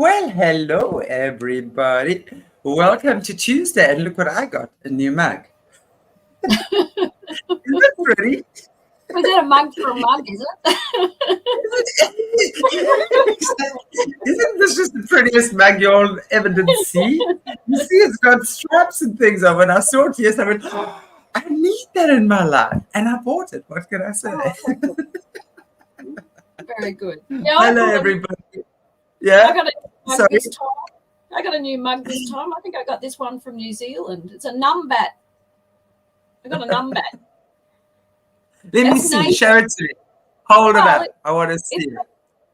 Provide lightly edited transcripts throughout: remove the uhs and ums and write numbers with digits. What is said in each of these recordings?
Well, hello, everybody. Welcome to Tuesday. And look what I got, a new mug. Isn't that pretty? Is it a mug for a mug, is it? Isn't this just the prettiest mug you all ever did see? You see, it's got straps and things on. When I saw it yesterday, I went, oh, I need that in my life. And I bought it. What can I say? Oh, very good. Yeah, hello, everybody. Yeah. I got a mug this time. I got a new mug this time. I think I got this one from New Zealand. It's a numbat. I got a numbat. Let me see. Show it to me. Hold it up. I want to see it.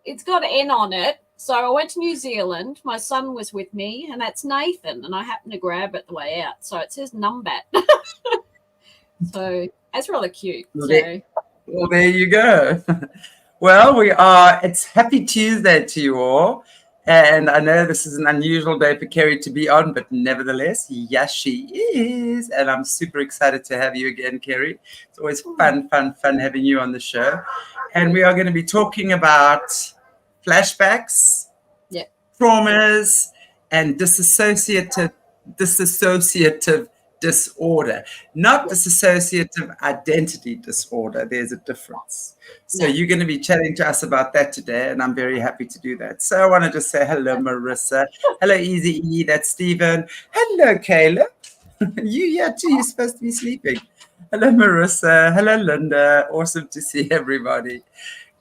It's got an N on it. So I went to New Zealand. My son was with me, and that's Nathan. And I happened to grab it the way out. So it says numbat. So that's really cute. Well, there you go. Well, it's Happy Tuesday to you all. And I know this is an unusual day for Kerri to be on, but nevertheless, yes, she is. And I'm super excited to have you again, Kerri. It's always fun having you on the show. And we are going to be talking about flashbacks, traumas, and dissociative disorder, not dissociative identity disorder. There's a difference. So you're going to be chatting to us about that today, and I'm very happy to do that. So I want to just say hello, Marissa. Hello, Easy E. That's Stephen. Hello, Caleb. You here too. You're supposed to be sleeping. Hello, Marissa. Hello, Linda. Awesome to see everybody.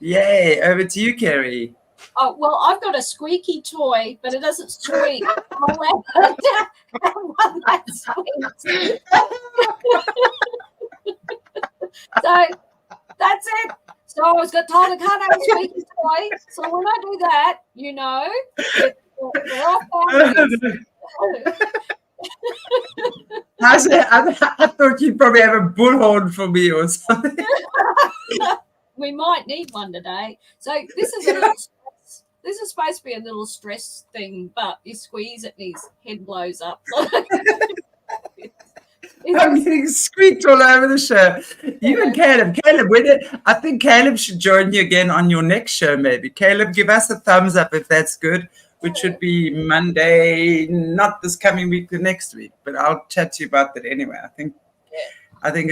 Yay. Over to you, Kerri. Oh, well, I've got a squeaky toy, but it doesn't squeak. So that's it. So I was told I can't have a squeaky toy. So when I do that, we're off I thought you'd probably have a bullhorn for me or something. We might need one today. So this is a little stress. This is supposed to be a little stress thing, but you squeeze it and his head blows up. I'm getting squeaked all over the show. You and Caleb. I think Caleb should join you again on your next show, maybe. Caleb, give us a thumbs up if that's good, which should be Monday, not this coming week, the next week. But I'll chat to you about that anyway. I think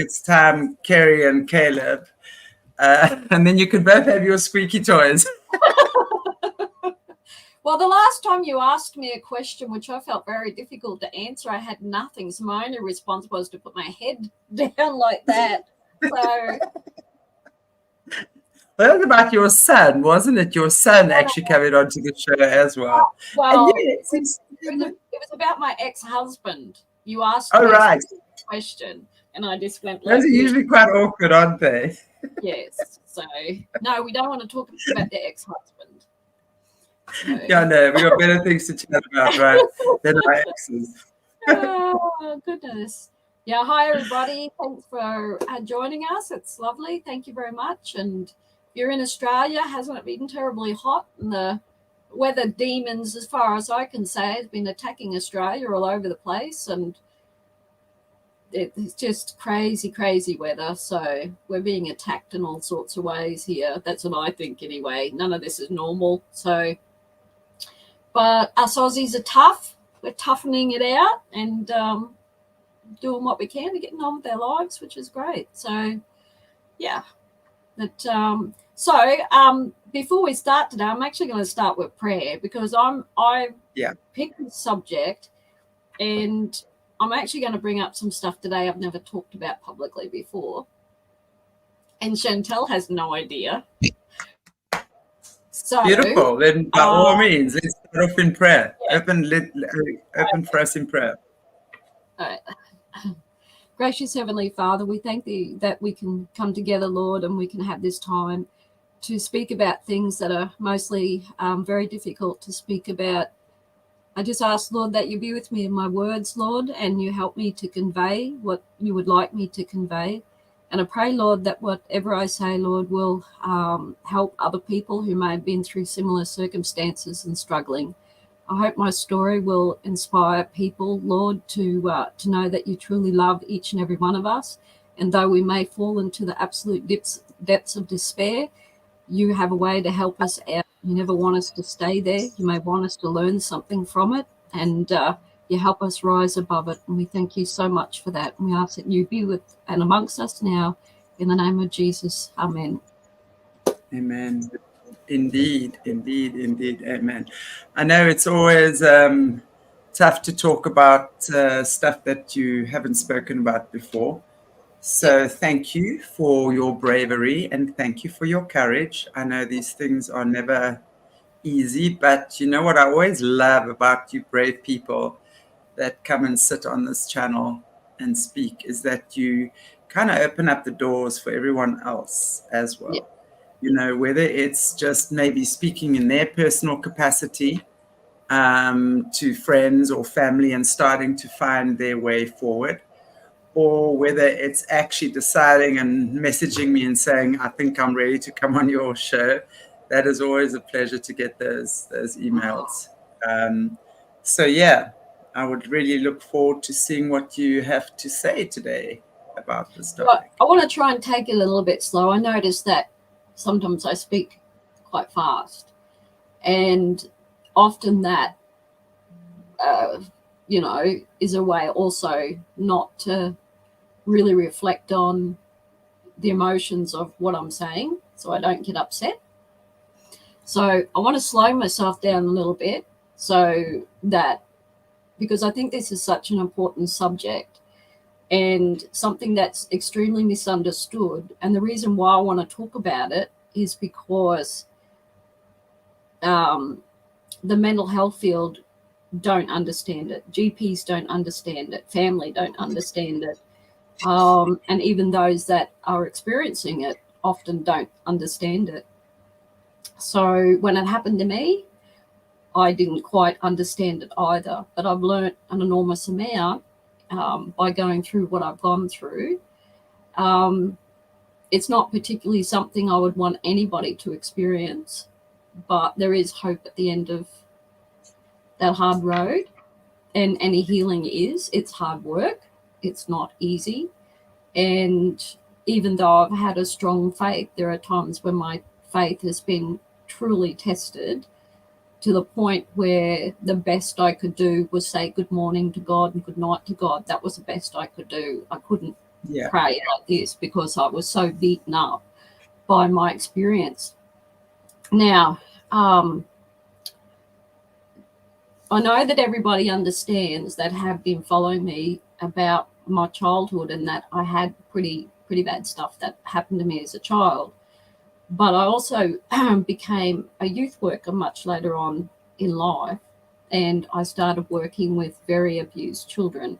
it's time, Kerri and Caleb. And then you could both have your squeaky toys. Well, the last time you asked me a question, which I felt very difficult to answer, I had nothing. So my only response was to put my head down like that. So well, that was about your son, wasn't it? Your son actually coming onto the show as well. Well, it was about my ex-husband. You asked me a question, and I just went. Those are usually quite awkward, aren't they? Yes. So no, we don't want to talk about the ex-husband. So. Yeah, no, we got better things to chat about, right? Than our exes. Oh goodness. Yeah, hi everybody. Thanks for joining us. It's lovely. Thank you very much. And you're in Australia, hasn't it been terribly hot? And the weather demons, as far as I can say, has been attacking Australia all over the place, and it's just crazy weather. So we're being attacked in all sorts of ways here. That's what I think anyway. None of this is normal. So, but us Aussies are tough. We're toughening it out and doing what we can to get on with our lives, which is great. So, yeah. But before we start today, I'm actually going to start with prayer because I picked the subject, and I'm actually going to bring up some stuff today I've never talked about publicly before. And Chantelle has no idea. So beautiful. Then by all means, let's start off in prayer. Yeah. Open for us in prayer. All right. Gracious Heavenly Father, we thank Thee that we can come together, Lord, and we can have this time to speak about things that are mostly very difficult to speak about. I just ask, Lord, that You be with me in my words, Lord, and You help me to convey what You would like me to convey. And I pray, Lord, that whatever I say, Lord, will help other people who may have been through similar circumstances and struggling. I hope my story will inspire people, Lord, to know that You truly love each and every one of us. And though we may fall into the absolute depths of despair, You have a way to help us out You never want us to stay there. You may want us to learn something from it, and you help us rise above it. And we thank you so much for that. And we ask that you be with and amongst us now, in the name of Jesus. Amen. Amen. Indeed, indeed, indeed. Amen. I know it's always tough to talk about stuff that you haven't spoken about before. So thank you for your bravery and thank you for your courage. I know these things are never easy, but you know what I always love about you brave people that come and sit on this channel and speak is that you kind of open up the doors for everyone else as well. Yeah. You know, whether it's just maybe speaking in their personal capacity to friends or family and starting to find their way forward, or whether it's actually deciding and messaging me and saying, I think I'm ready to come on your show. That is always a pleasure to get those emails. So yeah, I would really look forward to seeing what you have to say today about this topic. Well, I want to try and take it a little bit slow. I noticed that sometimes I speak quite fast, and often that, you know, is a way also not to really reflect on the emotions of what I'm saying, so I don't get upset. So I want to slow myself down a little bit, so that, because I think this is such an important subject and something that's extremely misunderstood. And the reason why I want to talk about it is because the mental health field don't understand it. GPs don't understand it. Family don't understand it. And even those that are experiencing it often don't understand it. So when it happened to me, I didn't quite understand it either, but I've learned an enormous amount by going through what I've gone through. It's not particularly something I would want anybody to experience, but there is hope at the end of that hard road. And any healing it's hard work. It's not easy. And even though I've had a strong faith, there are times when my faith has been truly tested to the point where the best I could do was say good morning to God and good night to God. That was the best I could do. I couldn't pray like this because I was so beaten up by my experience. Now, I know that everybody understands that have been following me about my childhood and that I had pretty bad stuff that happened to me as a child. But I also became a youth worker much later on in life, and I started working with very abused children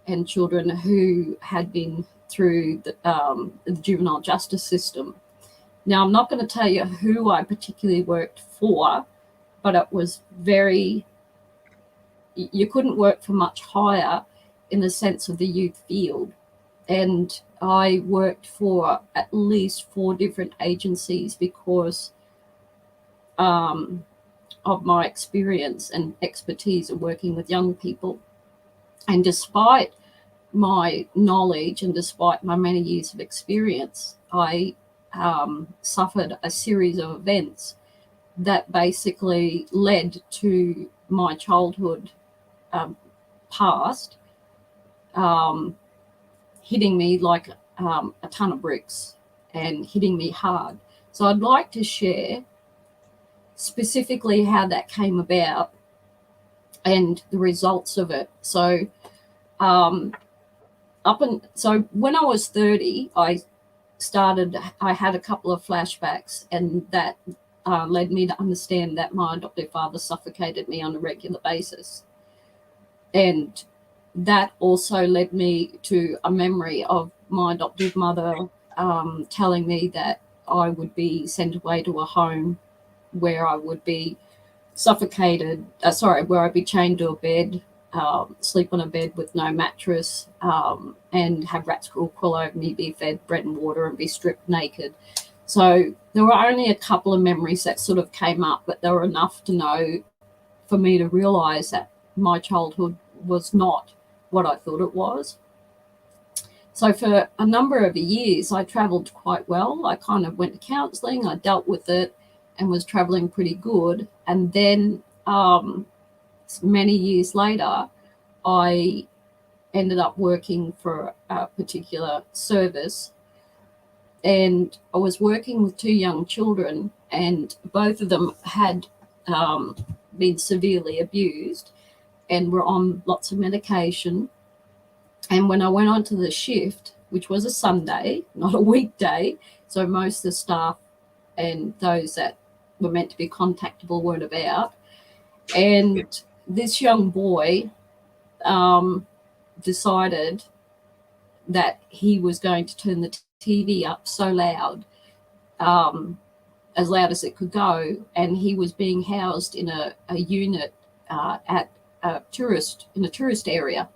and children who had been through the juvenile justice system. Now, I'm not going to tell you who I particularly worked for, but it was you couldn't work for much higher in the sense of the youth field. And I worked for at least 4 different agencies because of my experience and expertise of working with young people. And despite my knowledge and despite my many years of experience, I suffered a series of events that basically led to my childhood past hitting me like a ton of bricks and hitting me hard. So I'd like to share specifically how that came about and the results of it. So so when I was 30, I had a couple of flashbacks, and that led me to understand that my adoptive father suffocated me on a regular basis. And that also led me to a memory of my adoptive mother telling me that I would be sent away to a home where I would be suffocated, where I'd be chained to a bed, sleep on a bed with no mattress, and have rats crawl over me, be fed bread and water, and be stripped naked. So there were only a couple of memories that sort of came up, but they were enough to know for me to realize that my childhood was not what I thought it was. So for a number of years, I traveled quite well. I kind of went to counseling, I dealt with it, and was traveling pretty good. And then many years later, I ended up working for a particular service, and I was working with 2 young children, and both of them had been severely abused and were on lots of medication. And when I went on to the shift, which was a Sunday, not a weekday, so most of the staff and those that were meant to be contactable weren't about, and this young boy decided that he was going to turn the TV up so loud, as loud as it could go, and he was being housed in a unit at a tourist area.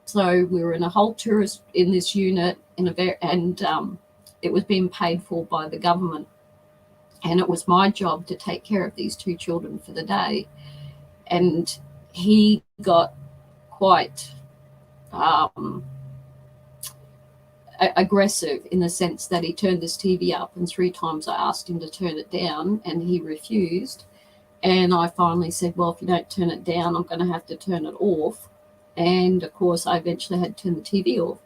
So we were in a whole tourist in this unit and it was being paid for by the government, and it was my job to take care of these 2 children for the day. And he got quite aggressive in the sense that he turned this TV up, and 3 times I asked him to turn it down and he refused. And I finally said, well, if you don't turn it down, I'm going to have to turn it off. And of course, I eventually had to turn the TV off.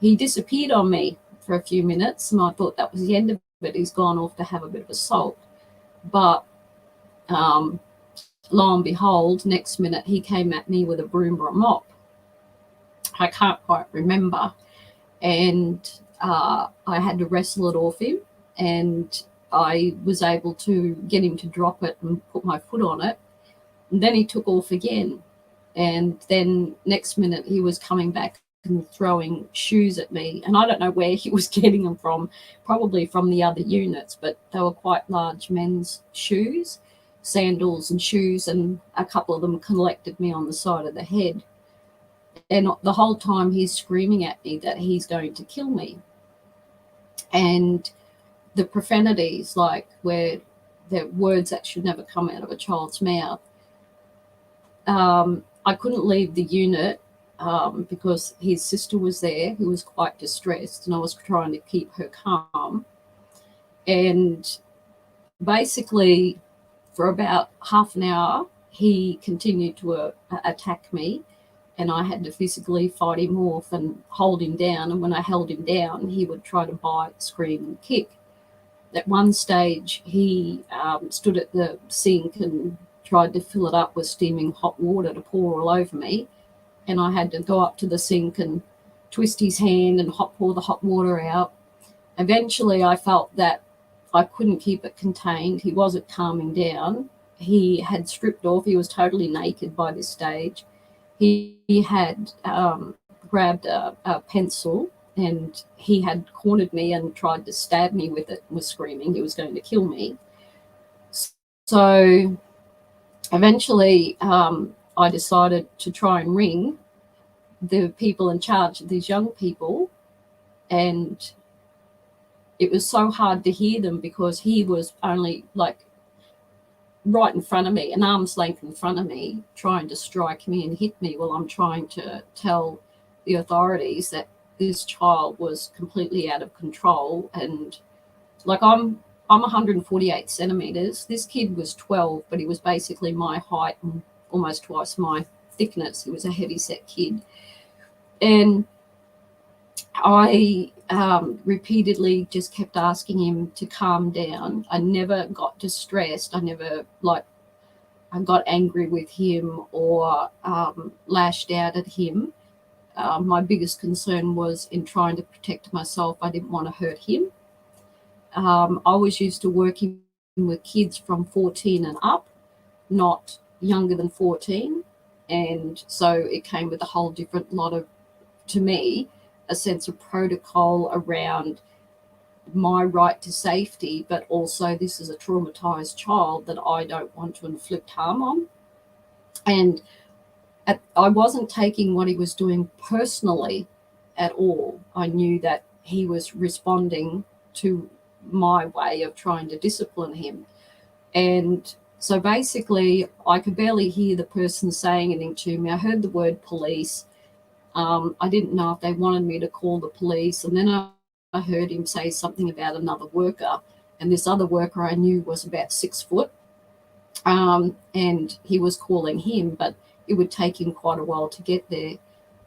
He disappeared on me for a few minutes, and I thought that was the end of it. He's gone off to have a bit of assault. But lo and behold, next minute he came at me with a broom or a mop. I can't quite remember. And I had to wrestle it off him, and I was able to get him to drop it and put my foot on it. And then he took off again. And then next minute he was coming back and throwing shoes at me. And I don't know where he was getting them from, probably from the other units, but they were quite large men's shoes, sandals and shoes, and a couple of them collected me on the side of the head. And the whole time he's screaming at me that he's going to kill me. And the profanities, like where the words that should never come out of a child's mouth. I couldn't leave the unit because his sister was there, who was quite distressed, and I was trying to keep her calm. And basically, for about half an hour, he continued to attack me, and I had to physically fight him off and hold him down. And when I held him down, he would try to bite, scream, and kick. At one stage, he stood at the sink and tried to fill it up with steaming hot water to pour all over me. And I had to go up to the sink and twist his hand and pour the hot water out. Eventually, I felt that I couldn't keep it contained. He wasn't calming down. He had stripped off. He was totally naked by this stage. He had grabbed a pencil, and he had cornered me and tried to stab me with it and was screaming he was going to kill me. So eventually I decided to try and ring the people in charge of these young people, and it was so hard to hear them because he was only like right in front of me, an arm's length in front of me, trying to strike me and hit me while I'm trying to tell the authorities that this child was completely out of control. And like I'm 148 centimeters. This kid was 12, but he was basically my height and almost twice my thickness. He was a heavy-set kid. And I repeatedly just kept asking him to calm down. I never got distressed. I never I got angry with him or lashed out at him. My biggest concern was in trying to protect myself. I didn't want to hurt him. I was used to working with kids from 14 and up, not younger than 14. And so it came with a whole different lot of, to me, a sense of protocol around my right to safety, but also this is a traumatized child that I don't want to inflict harm on. And I wasn't taking what he was doing personally at all. I knew that he was responding to my way of trying to discipline him. And so basically I could barely hear the person saying anything to me. I heard the word police. I didn't know if they wanted me to call the police. And then I heard him say something about another worker. and this other worker I knew was about 6 foot. And he was calling him, but it would take him quite a while to get there.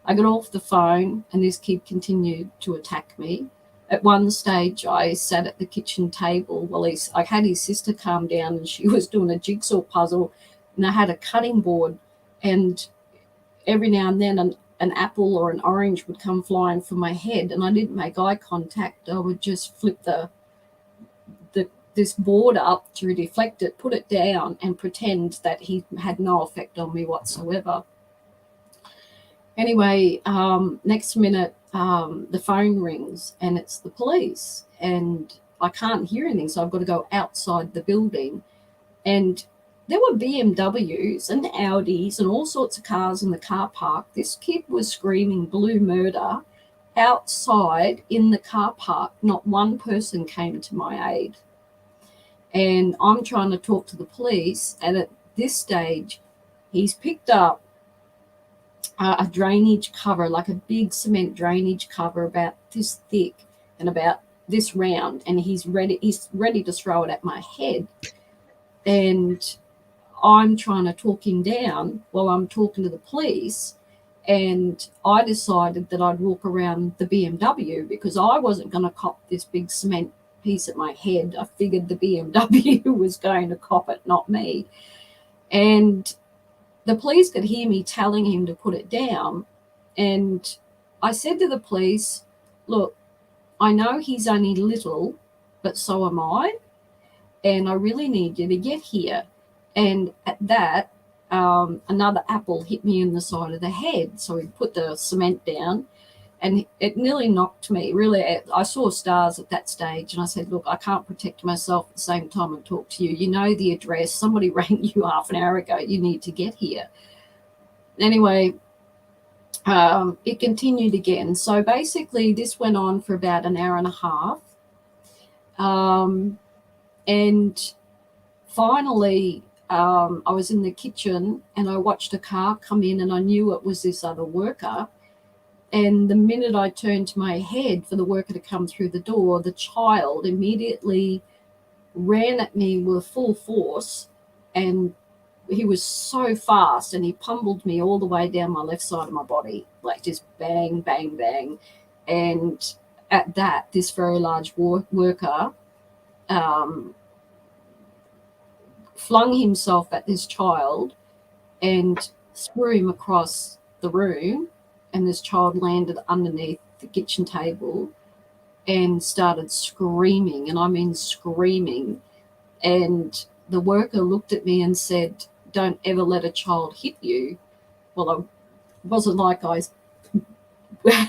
I got off the phone and this kid continued to attack me. At one stage, I sat at the kitchen table while I had his sister calm down, and she was doing a jigsaw puzzle, and I had a cutting board, and every now and then an apple or an orange would come flying from my head, and I didn't make eye contact. I would just flip this board up to deflect it, put it down, and pretend that he had no effect on me whatsoever. Anyway, next minute, the phone rings and it's the police, and I can't hear anything, so I've got to go outside the building. And there were BMWs and Audis and all sorts of cars in the car park. This kid was screaming blue murder outside in the car park. Not one person came to my aid. And I'm trying to talk to the police, and at this stage, he's picked up a drainage cover, like a big cement drainage cover about this thick and about this round, and he's ready to throw it at my head. And I'm trying to talk him down while I'm talking to the police, and I decided that I'd walk around the BMW because I wasn't going to cop this big cement piece at my head. I figured the BMW was going to cop it, not me. And the police could hear me telling him to put it down. And I said to the police, look, I know he's only little, but so am I. And I really need you to get here. And at that, another apple hit me in the side of the head. So he put the cement down, and it nearly knocked me. Really, I saw stars at that stage, and I said, look, I can't protect myself at the same time and talk to you. You know the address. Somebody rang you half an hour ago. You need to get here. Anyway, it continued again. So basically, this went on for about an hour and a half. And finally, I was in the kitchen, and I watched a car come in, and I knew it was this other worker. And the minute I turned to my head for the worker to come through the door, the child immediately ran at me with full force, and he was so fast, and he pummeled me all the way down my left side of my body, like just bang, bang, bang. And at that, this very large worker flung himself at this child and threw him across the room, and this child landed underneath the kitchen table and started screaming, and I mean screaming. And the worker looked at me and said, don't ever let a child hit you. Well, it wasn't like I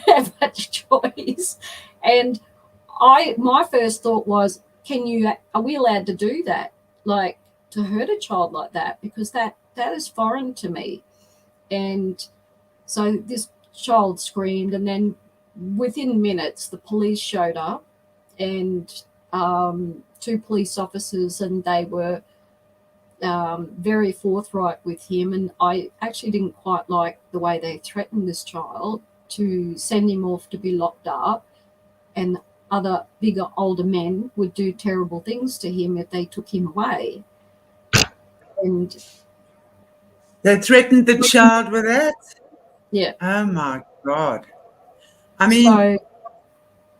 have much choice. And my first thought was, are we allowed to do that? Like, to hurt a child like that? Because that is foreign to me. And so this child screamed, and then within minutes the police showed up, and 2 police officers, and they were very forthright with him. And I actually didn't quite like the way they threatened this child to send him off to be locked up, and other bigger, older men would do terrible things to him if they took him away. And they threatened the child with that? Yeah. Oh my God. I mean,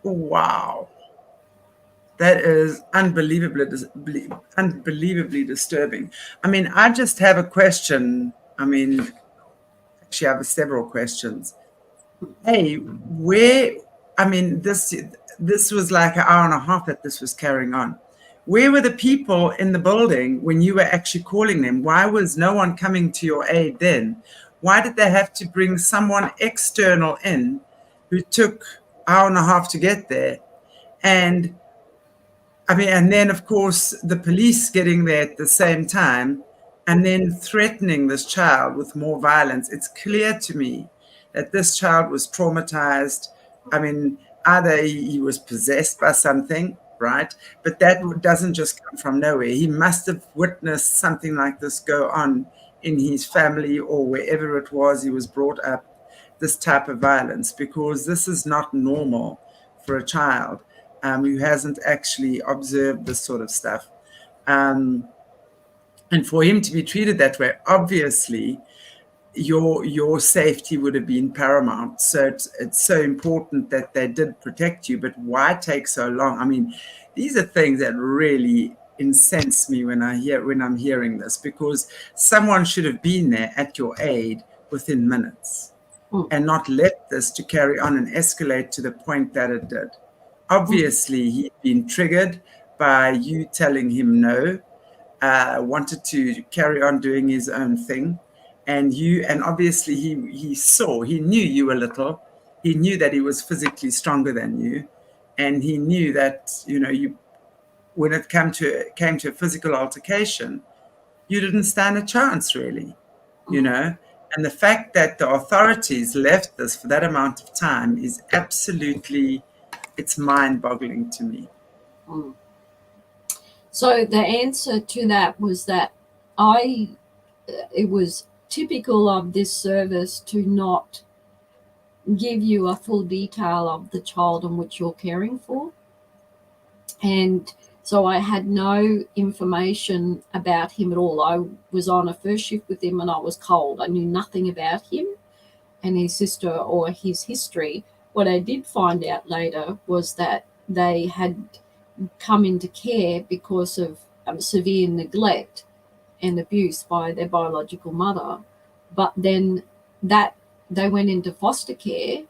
wow. That is unbelievably disturbing. I mean, I just have a question. I mean, actually, I have several questions. Hey, this was like an hour and a half that this was carrying on. Where were the people in the building when you were actually calling them? Why was no one coming to your aid then? Why did they have to bring someone external in who took an hour and a half to get there? And then of course the police getting there at the same time, and then threatening this child with more violence. It's clear to me that this child was traumatized. I mean, either he was possessed by something, right? But that doesn't just come from nowhere. He must have witnessed something like this go on in his family or wherever it was he was brought up, this type of violence, because this is not normal for a child. who hasn't actually observed this sort of stuff. And for him to be treated that way, obviously, your safety would have been paramount. So it's so important that they did protect you. But why take so long? I mean, these are things that really incense me when I'm hearing this, because someone should have been there at your aid within minutes and not let this to carry on and escalate to the point that it did. Obviously, he'd been triggered by you telling him no, wanted to carry on doing his own thing. And obviously he knew you a little. He knew that he was physically stronger than you. And he knew that, when it came to a physical altercation, you didn't stand a chance, really, And the fact that the authorities left this for that amount of time is absolutely, it's mind-boggling to me. So the answer to that was that it was typical of this service to not give you a full detail of the child on which you're caring for. And so I had no information about him at all. I was on a first shift with him and I was cold. I knew nothing about him and his sister or his history. What I did find out later was that they had come into care because of severe neglect and abuse by their biological mother, but then that they went into foster care,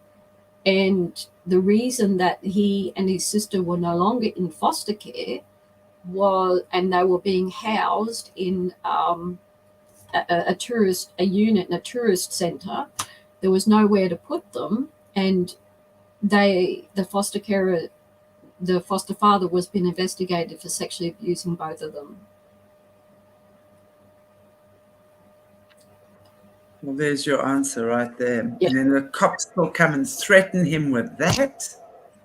and the reason that he and his sister were no longer in foster care and they were being housed in a tourist center. There was nowhere to put them, and the foster father was being investigated for sexually abusing both of them. Well, there's your answer right there. Yeah. And then the cops will come and threaten him with that.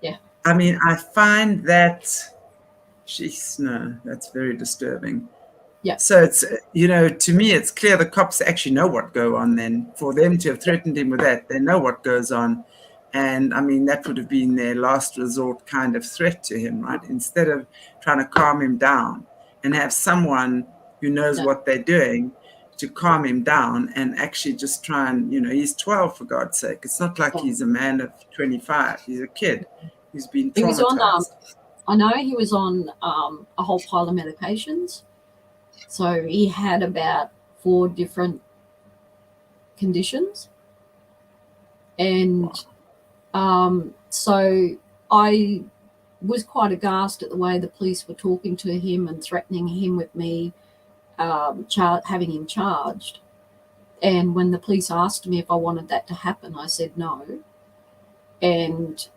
Yeah. I mean, I find that, no, that's very disturbing. Yeah. So it's, to me, it's clear the cops actually know what goes on then. For them to have threatened him with that, they know what goes on. And I mean, that would have been their last resort kind of threat to him, right? Instead of trying to calm him down and have someone who knows what they're doing to calm him down and actually just try and, he's 12, for God's sake. It's not like he's a man of 25. He's a kid who's been traumatized. He was on, I know he was on a whole pile of medications. So he had about 4 different conditions. And so I was quite aghast at the way the police were talking to him and threatening him with me having him charged. And when the police asked me if I wanted that to happen, I said no. And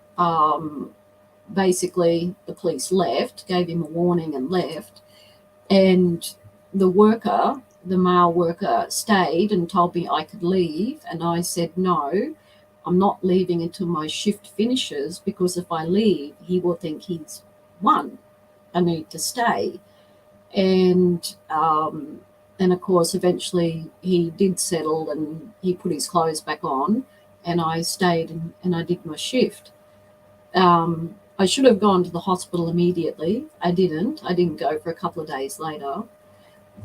basically the police left, gave him a warning and left. And the male worker stayed and told me I could leave. And I said, no, I'm not leaving until my shift finishes, because if I leave, he will think he's won. I need to stay. And of course, eventually he did settle and he put his clothes back on, and I stayed and I did my shift. I should have gone to the hospital immediately. I didn't. I didn't go for a couple of days later,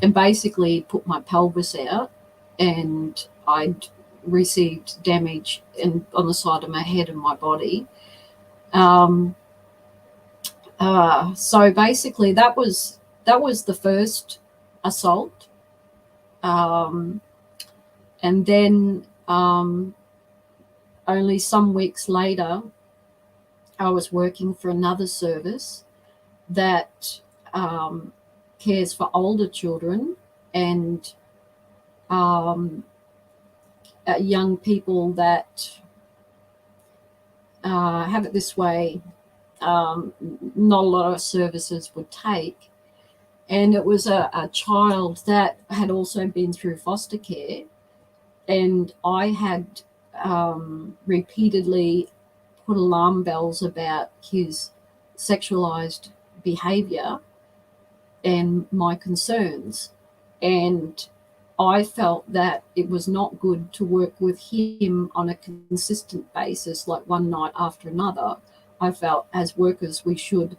and basically put my pelvis out, and I'd received damage on the side of my head and my body. So basically that was the first assault. And then only some weeks later, I was working for another service that cares for older children and young people that have it this way, not a lot of services would take. And it was a child that had also been through foster care, and I had repeatedly put alarm bells about his sexualized behavior and my concerns. And I felt that it was not good to work with him on a consistent basis, like one night after another. I felt as workers we should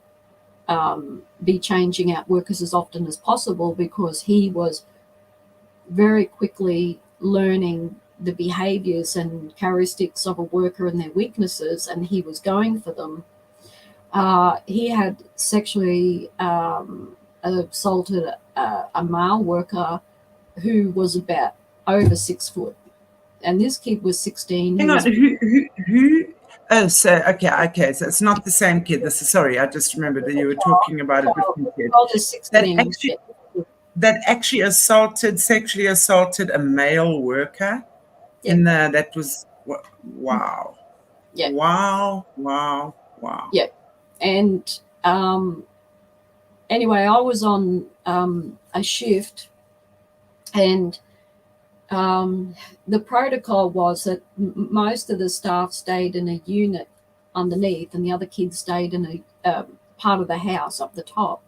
be changing out workers as often as possible, because he was very quickly learning the behaviors and characteristics of a worker and their weaknesses, and he was going for them. He had sexually assaulted a male worker who was about over 6 foot, and this kid was 16. Hang on, who? Oh, so okay. So it's not the same kid. Sorry, I just remembered that you were talking about a different kid. That actually sexually assaulted a male worker. Yep. That was wow. Yeah. Wow. Yeah. And anyway, I was on a shift, and the protocol was that most of the staff stayed in a unit underneath, and the other kids stayed in a part of the house up the top.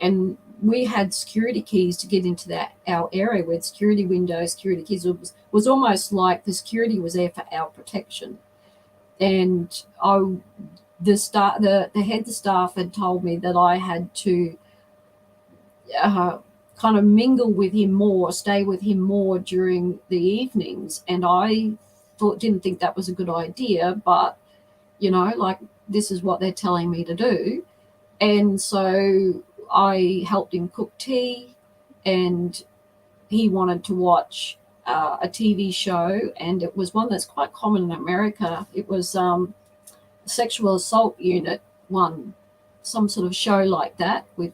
And we had security keys to get into our area. We had security windows, security keys. It was almost like the security was there for our protection. And the head of staff had told me that I had to kind of mingle with him more, stay with him more during the evenings. And I didn't think that was a good idea, but, like, this is what they're telling me to do. And so I helped him cook tea, and he wanted to watch a TV show, and it was one that's quite common in America. It was Sexual Assault Unit, some sort of show like that with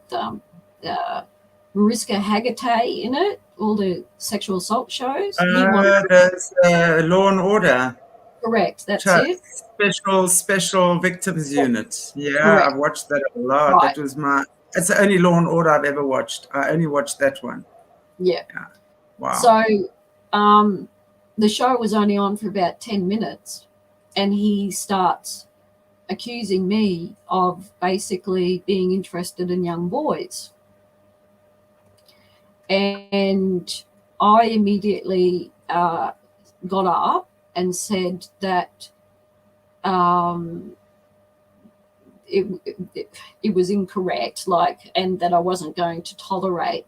Mariska Hargitay in it, all the sexual assault shows. There's Law and Order. Correct, that's it. Special Victims Unit. Yeah, correct. I've watched that a lot. Right. It's the only Law and Order I've ever watched. I only watched that one. Yeah. Wow. So the show was only on for about 10 minutes, and he starts accusing me of basically being interested in young boys. And I immediately got up and said that it was incorrect, and that I wasn't going to tolerate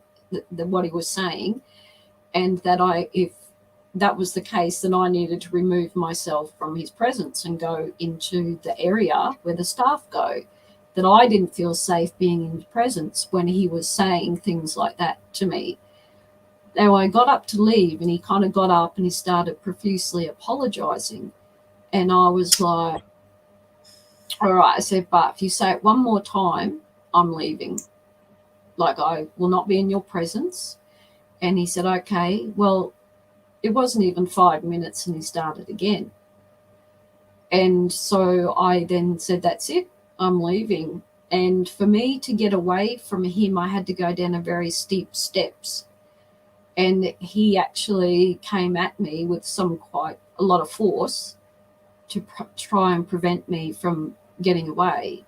what he was saying, and that if that was the case, then I needed to remove myself from his presence and go into the area where the staff go, that I didn't feel safe being in his presence when he was saying things like that to me. Now, I got up to leave, and he kind of got up and he started profusely apologizing. And I was like, all right, I said, but if you say it one more time, I'm leaving. Like, I will not be in your presence. And he said, okay. Well, it wasn't even 5 minutes, and he started again. And so I then said, that's it, I'm leaving. And for me to get away from him, I had to go down a very steep steps. And he actually came at me with quite a lot of force to try and prevent me from getting away.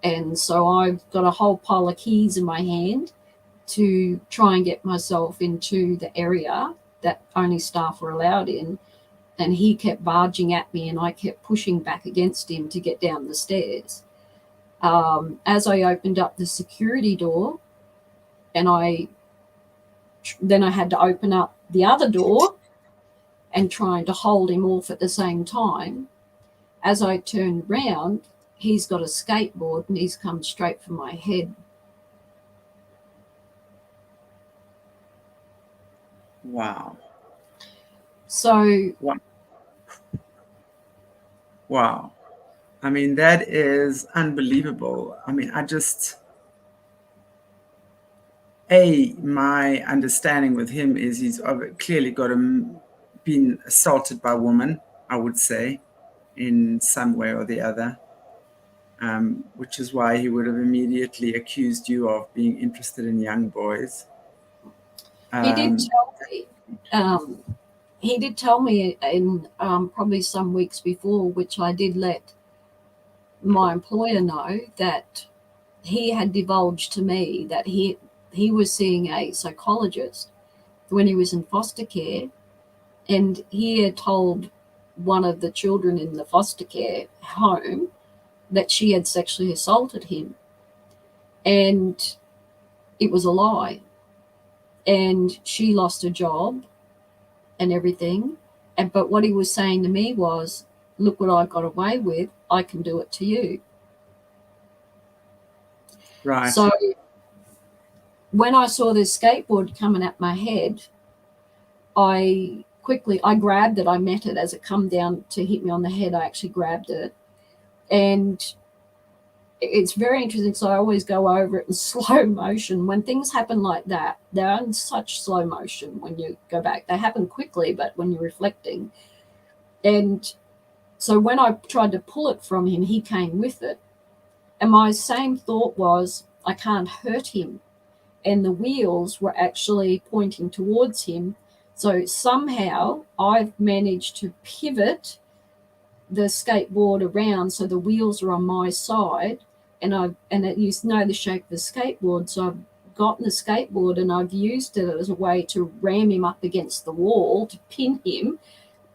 And so I've got a whole pile of keys in my hand to try and get myself into the area that only staff were allowed in. And he kept barging at me, and I kept pushing back against him to get down the stairs. As I opened up the security door, and then I had to open up the other door and trying to hold him off at the same time. As I turned round, he's got a skateboard, and he's come straight for my head. Wow. So. Wow. I mean, that is unbelievable. I mean, my understanding with him is he's clearly been assaulted by a woman, I would say, in some way or the other, which is why he would have immediately accused you of being interested in young boys. He did tell me in probably some weeks before, which I did let my employer know, that he had divulged to me that he was seeing a psychologist when he was in foster care, and he had told one of the children in the foster care home that she had sexually assaulted him. And it was a lie. And she lost her job and everything. But what he was saying to me was, look what I got away with. I can do it to you. Right. So when I saw this skateboard coming at my head, I grabbed it. I met it as it come down to hit me on the head. I actually grabbed it. And it's very interesting. So I always go over it in slow motion. When things happen like that, they're in such slow motion when you go back. They happen quickly, but when you're reflecting. And so when I tried to pull it from him, he came with it. And my same thought was, I can't hurt him. And the wheels were actually pointing towards him. So somehow I've managed to pivot the skateboard around so the wheels are on my side, and you know the shape of the skateboard. So I've gotten the skateboard and I've used it as a way to ram him up against the wall, to pin him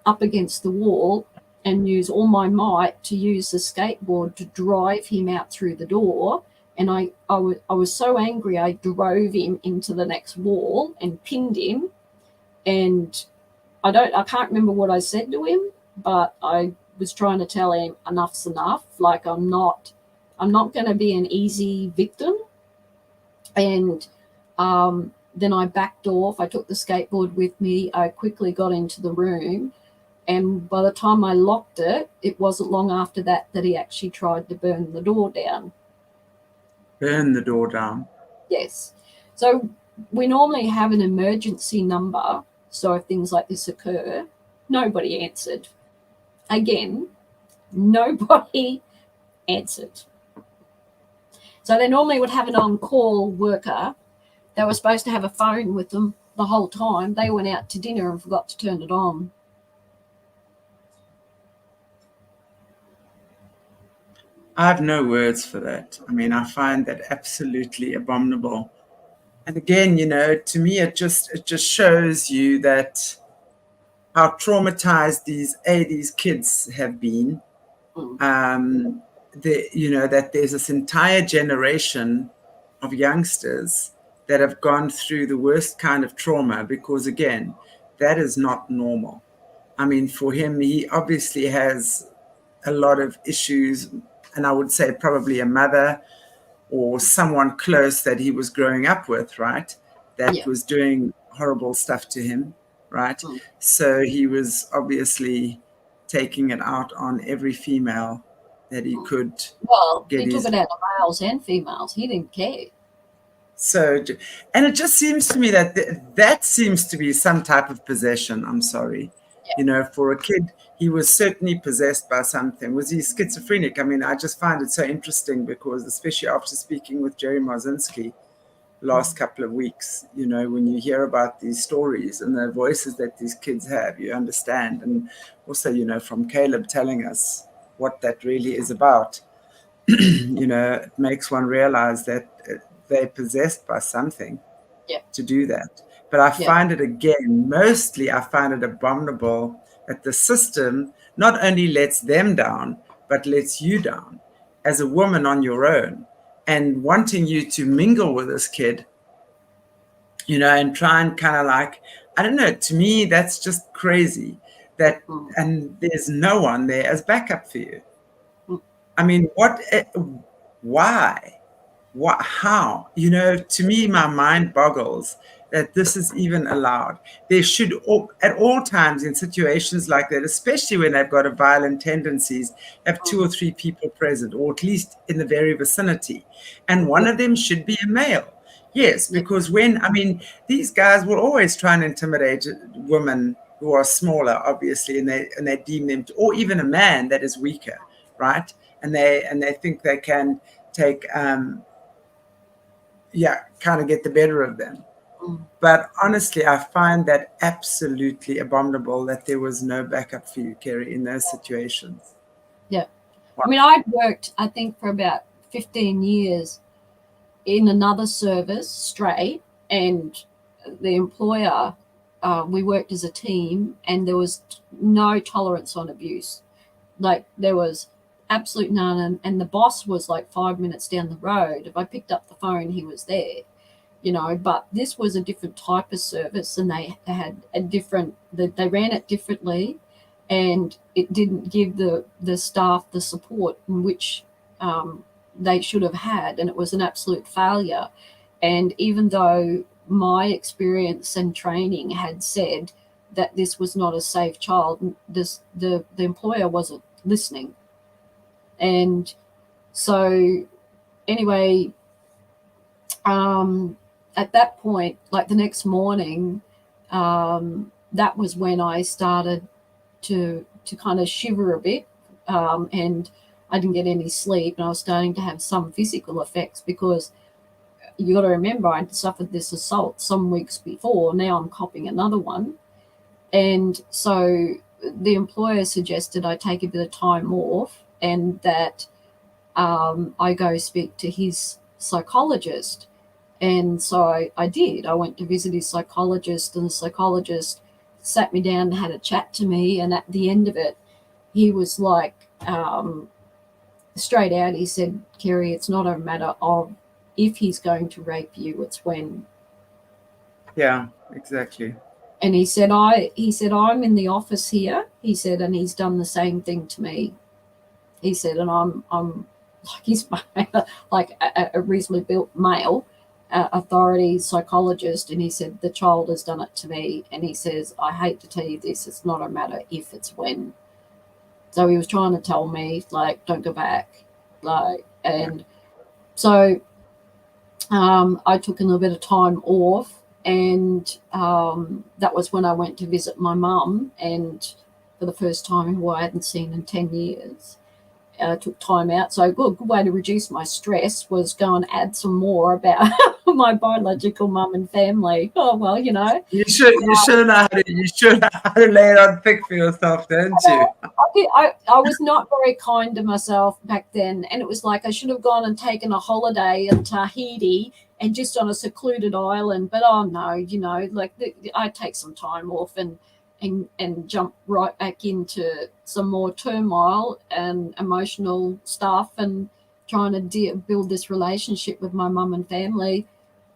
up against the wall, and use all my might to use the skateboard to drive him out through the door. And I was so angry, I drove him into the next wall and pinned him. And I can't remember what I said to him, but I was trying to tell him enough's enough. Like, I'm not going to be an easy victim. And then I backed off. I took the skateboard with me. I quickly got into the room. And by the time I locked it, it wasn't long after that he actually tried to burn the door down. Burn the door down? Yes. So we normally have an emergency number. So if things like this occur, nobody answered. Again, nobody answered. So they normally would have an on-call worker. They were supposed to have a phone with them the whole time. They went out to dinner and forgot to turn it on. I have no words for that. I mean, I find that absolutely abominable. And again, you know, to me, it just shows you that how traumatized these kids have been. You know, that there's this entire generation of youngsters that have gone through the worst kind of trauma, because again, that is not normal. I mean, for him, he obviously has a lot of issues, and I would say probably a mother or someone close that he was growing up with, right, that was doing horrible stuff to him, right? So he was obviously taking it out on every female that he could. Well, he took it out on males and females. He didn't care. So, and it just seems to me that that seems to be some type of possession. I'm sorry. You know, for a kid, he was certainly possessed by something. Was he schizophrenic? I mean, I just find it so interesting because, especially after speaking with Jerry Marzinski last couple of weeks, you know, when you hear about these stories and the voices that these kids have, you understand. And also, you know, from Caleb telling us what that really is about, you know, it makes one realize that they're possessed by something to do that. But I find it, again, mostly I find it abominable that the system not only lets them down, but lets you down as a woman on your own, and wanting you to mingle with this kid, you know, and try and kind of like, I don't know, to me, that's just crazy. That, and there's no one there as backup for you. I mean, why? What, how? You know, to me, my mind boggles that this is even allowed. There should, at all times in situations like that, especially when they've got a violent tendencies, have 2 or 3 people present, or at least in the very vicinity. And one of them should be a male. Yes, because I mean, these guys will always try and intimidate women who are smaller, obviously, and they deem them, or even a man that is weaker, right? And they think they can take, kind of get the better of them. But honestly, I find that absolutely abominable that there was no backup for you, Kerri, in those situations. Yeah. I mean, I'd worked, I think, for about 15 years in another service straight, and the employer, we worked as a team, and there was no tolerance on abuse. Like, there was absolute none. And the boss was like 5 minutes down the road. If I picked up the phone, he was there, you know. But this was a different type of service, and they had a different, they ran it differently, and it didn't give the staff the support in which they should have had, and it was an absolute failure. And even though my experience and training had said that this was not a safe child, the employer wasn't listening. And so anyway, at that point, like the next morning, that was when I started to kind of shiver a bit, and I didn't get any sleep, and I was starting to have some physical effects, because you got to remember, I'd suffered this assault some weeks before. Now I'm copping another one. And so the employer suggested I take a bit of time off, and that I go speak to his psychologist. And so I did. I went to visit his psychologist, and the psychologist sat me down and had a chat to me. And at the end of it, he was like, straight out, he said, Kerri, it's not a matter of if he's going to rape you, it's when. Yeah, exactly. And he said, I'm in the office here. He said, and he's done the same thing to me. He said, and I'm like, he's like a reasonably built male authority psychologist. And he said, the child has done it to me. And he says, I hate to tell you this, it's not a matter if, it's when. So he was trying to tell me, like, don't go back. Like, and so I took a little bit of time off, and that was when I went to visit my mum, and for the first time, who I hadn't seen in 10 years. Took time out. So a good way to reduce my stress was go and add some more about my biological mum and family. Oh, well, you know. You should know how to lay it on thick for yourself, didn't you? I was not very kind to myself back then, and it was like I should have gone and taken a holiday in Tahiti and just on a secluded island. But oh no, you know, like I take some time off and jump right back into some more turmoil and emotional stuff, and trying to build this relationship with my mum and family.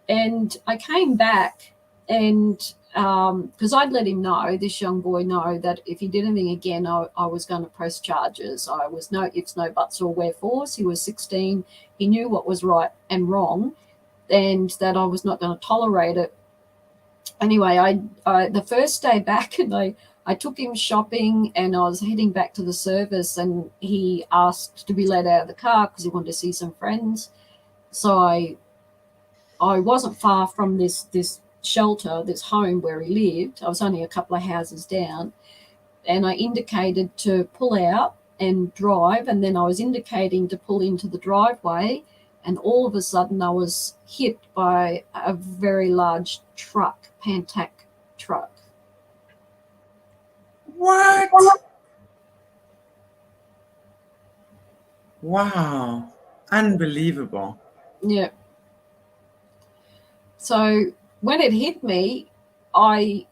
And I came back, and because I'd let him know, this young boy know, that if he did anything again, I was going to press charges. I was no ifs, no buts, or wherefores. He was 16. He knew what was right and wrong, and that I was not going to tolerate it. Anyway, I the first day back, and I took him shopping, and I was heading back to the service, and he asked to be let out of the car because he wanted to see some friends. So I wasn't far from this shelter, this home where he lived. I was only a couple of houses down, and I indicated to pull out and drive, and then I was indicating to pull into the driveway, and all of a sudden I was hit by a very large truck, Pantac truck. What? Wow. Unbelievable. Yeah. So when it hit me, I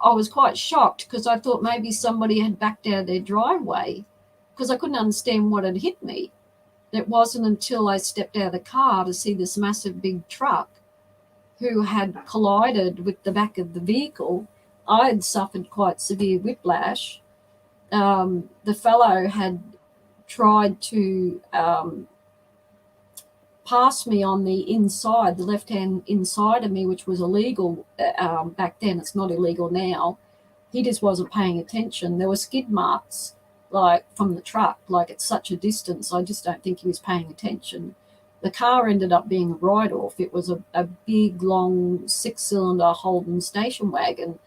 was quite shocked, because I thought maybe somebody had backed out of their driveway, because I couldn't understand what had hit me. It wasn't until I stepped out of the car to see this massive big truck who had collided with the back of the vehicle. I had suffered quite severe whiplash. The fellow had tried to pass me on the inside, the left-hand inside of me, which was illegal back then. It's not illegal now. He just wasn't paying attention. There were skid marks, like, from the truck, like, at such a distance. I just don't think he was paying attention. The car ended up being a write-off. It was a big, long, 6-cylinder Holden station wagon,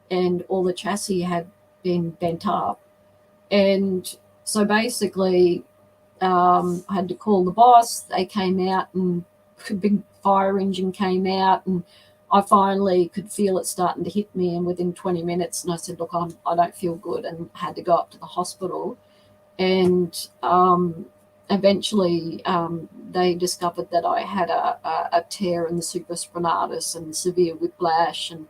and all the chassis had been bent up. And so basically, I had to call the boss. They came out, and a big fire engine came out, and I finally could feel it starting to hit me. And within 20 minutes, and I said, look, I don't feel good, and had to go up to the hospital. And eventually they discovered that I had a tear in the supraspinatus and severe whiplash. And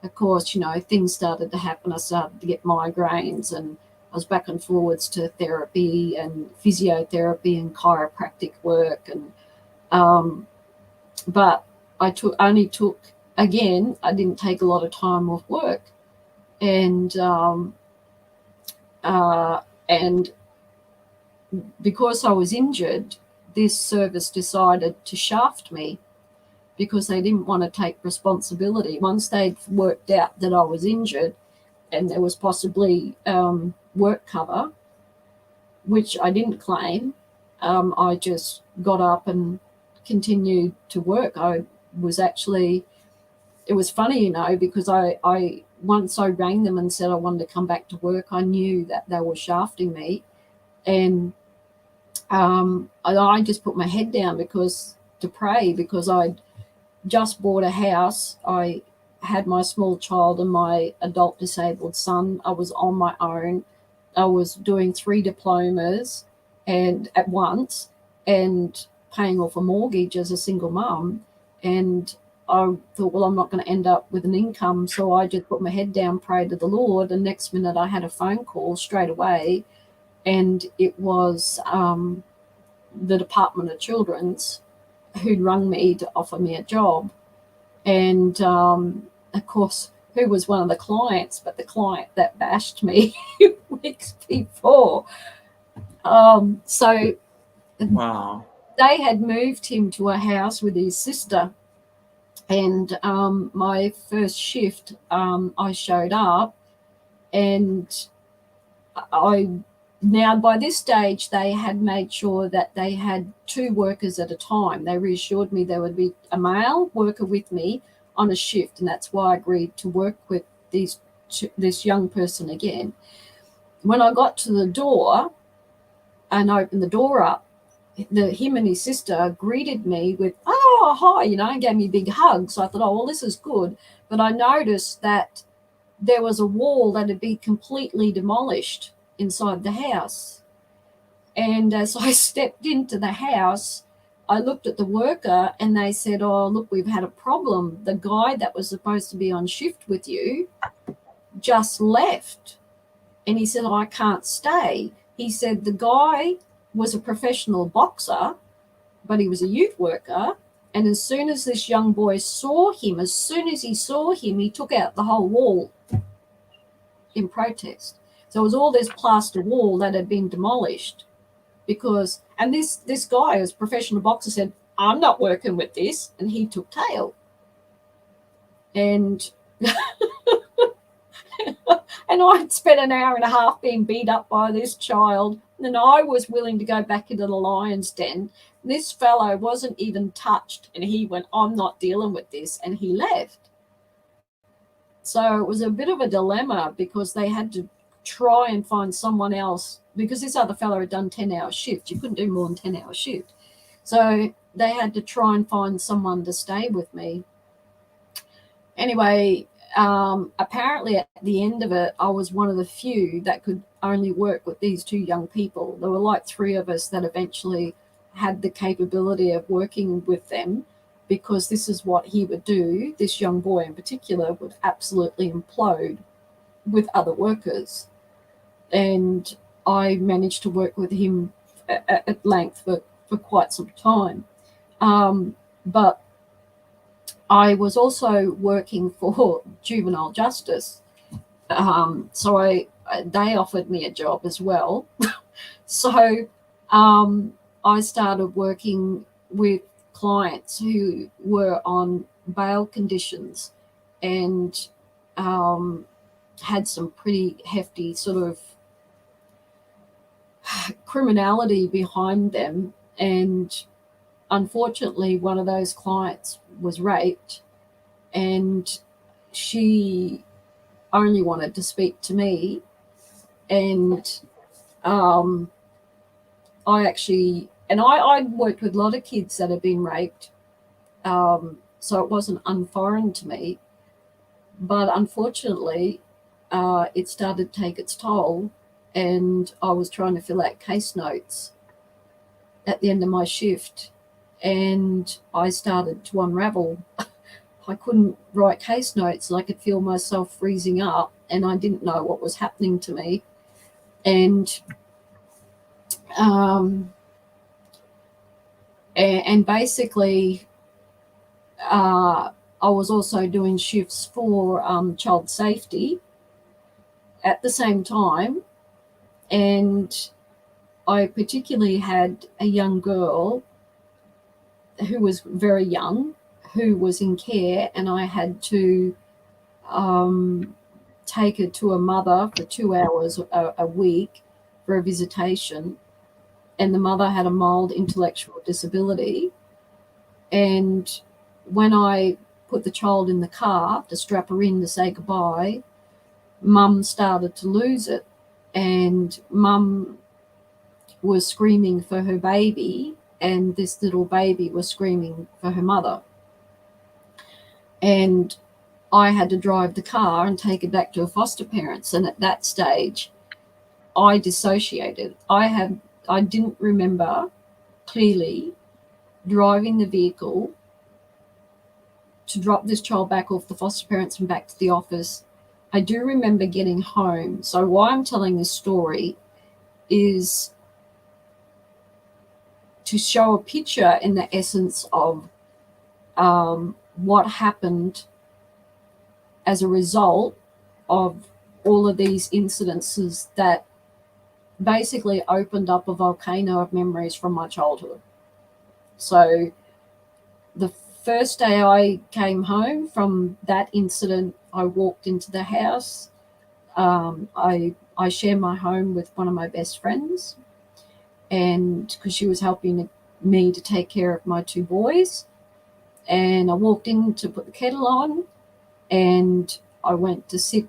of course, you know, things started to happen. I started to get migraines, and I was back and forwards to therapy and physiotherapy and chiropractic work, and but I didn't take a lot of time off work, and because I was injured, this service decided to shaft me because they didn't want to take responsibility. Once they'd worked out that I was injured and there was possibly work cover, which I didn't claim, I just got up and continued to work. It was funny, because I once I rang them and said I wanted to come back to work, I knew that they were shafting me. And I just put my head down to pray, because I'd just bought a house. I had my small child and my adult disabled son. I was on my own. I was doing 3 diplomas and at once, and paying off a mortgage as a single mum. And I thought, well, I'm not going to end up with an income. So I just put my head down, prayed to the Lord. And next minute I had a phone call straight away. And it was the Department of Children's who'd rung me to offer me a job. And, of course, who was one of the clients, but the client that bashed me weeks before. So wow. They had moved him to a house with his sister. And my first shift, I showed up, and now by this stage, they had made sure that they had 2 workers at a time. They reassured me there would be a male worker with me on a shift, and that's why I agreed to work with this young person again. When I got to the door and opened the door up, him and his sister greeted me with, "Oh, hi," and gave me a big hug. So I thought, oh, well, this is good. But I noticed that there was a wall that had been completely demolished inside the house. And as I stepped into the house, I looked at the worker and they said, "Oh, look, we've had a problem. The guy that was supposed to be on shift with you just left." And he said, "I can't stay." He said the guy was a professional boxer, but he was a youth worker. And as soon as this young boy saw him, he took out the whole wall in protest. So it was all this plaster wall that had been demolished and this guy, as a professional boxer, said, "I'm not working with this," and he took tail. And and I'd spent an hour and a half being beat up by this child, and I was willing to go back into the lion's den. This fellow wasn't even touched, and he went, "I'm not dealing with this," and he left. So it was a bit of a dilemma, because they had to try and find someone else, because this other fellow had done 10-hour shifts. You couldn't do more than 10-hour shift. So they had to try and find someone to stay with me. Anyway, apparently at the end of it, I was one of the few that could only work with these 2 young people. There were like 3 of us that eventually had the capability of working with them, because this is what he would do. This young boy in particular would absolutely implode with other workers. And I managed to work with him at length for quite some time. But I was also working for juvenile justice. So they offered me a job as well. So I started working with clients who were on bail conditions and had some pretty hefty sort of criminality behind them. And unfortunately, one of those clients was raped, and she only wanted to speak to me. And I worked with a lot of kids that had been raped, so it wasn't unforeign to me. But unfortunately, it started to take its toll, and I was trying to fill out case notes at the end of my shift, and I started to unravel. I couldn't write case notes, and I could feel myself freezing up, and I didn't know what was happening to me. And basically I was also doing shifts for child safety at the same time, and I particularly had a young girl who was very young, who was in care, and I had to take her to a mother for 2 hours a week for a visitation, and the mother had a mild intellectual disability. And when I put the child in the car to strap her in to say goodbye, Mum started to lose it, and Mum was screaming for her baby, and this little baby was screaming for her mother. And I had to drive the car and take it back to her foster parents. And at that stage, I dissociated. I didn't remember clearly driving the vehicle to drop this child back off the foster parents and back to the office. I do remember getting home. So why I'm telling this story is to show a picture in the essence of what happened as a result of all of these incidences that basically opened up a volcano of memories from my childhood. So the first day I came home from that incident, I walked into the house. I share my home with one of my best friends, and because she was helping me to take care of my 2 boys. And I walked in to put the kettle on, and I went to sit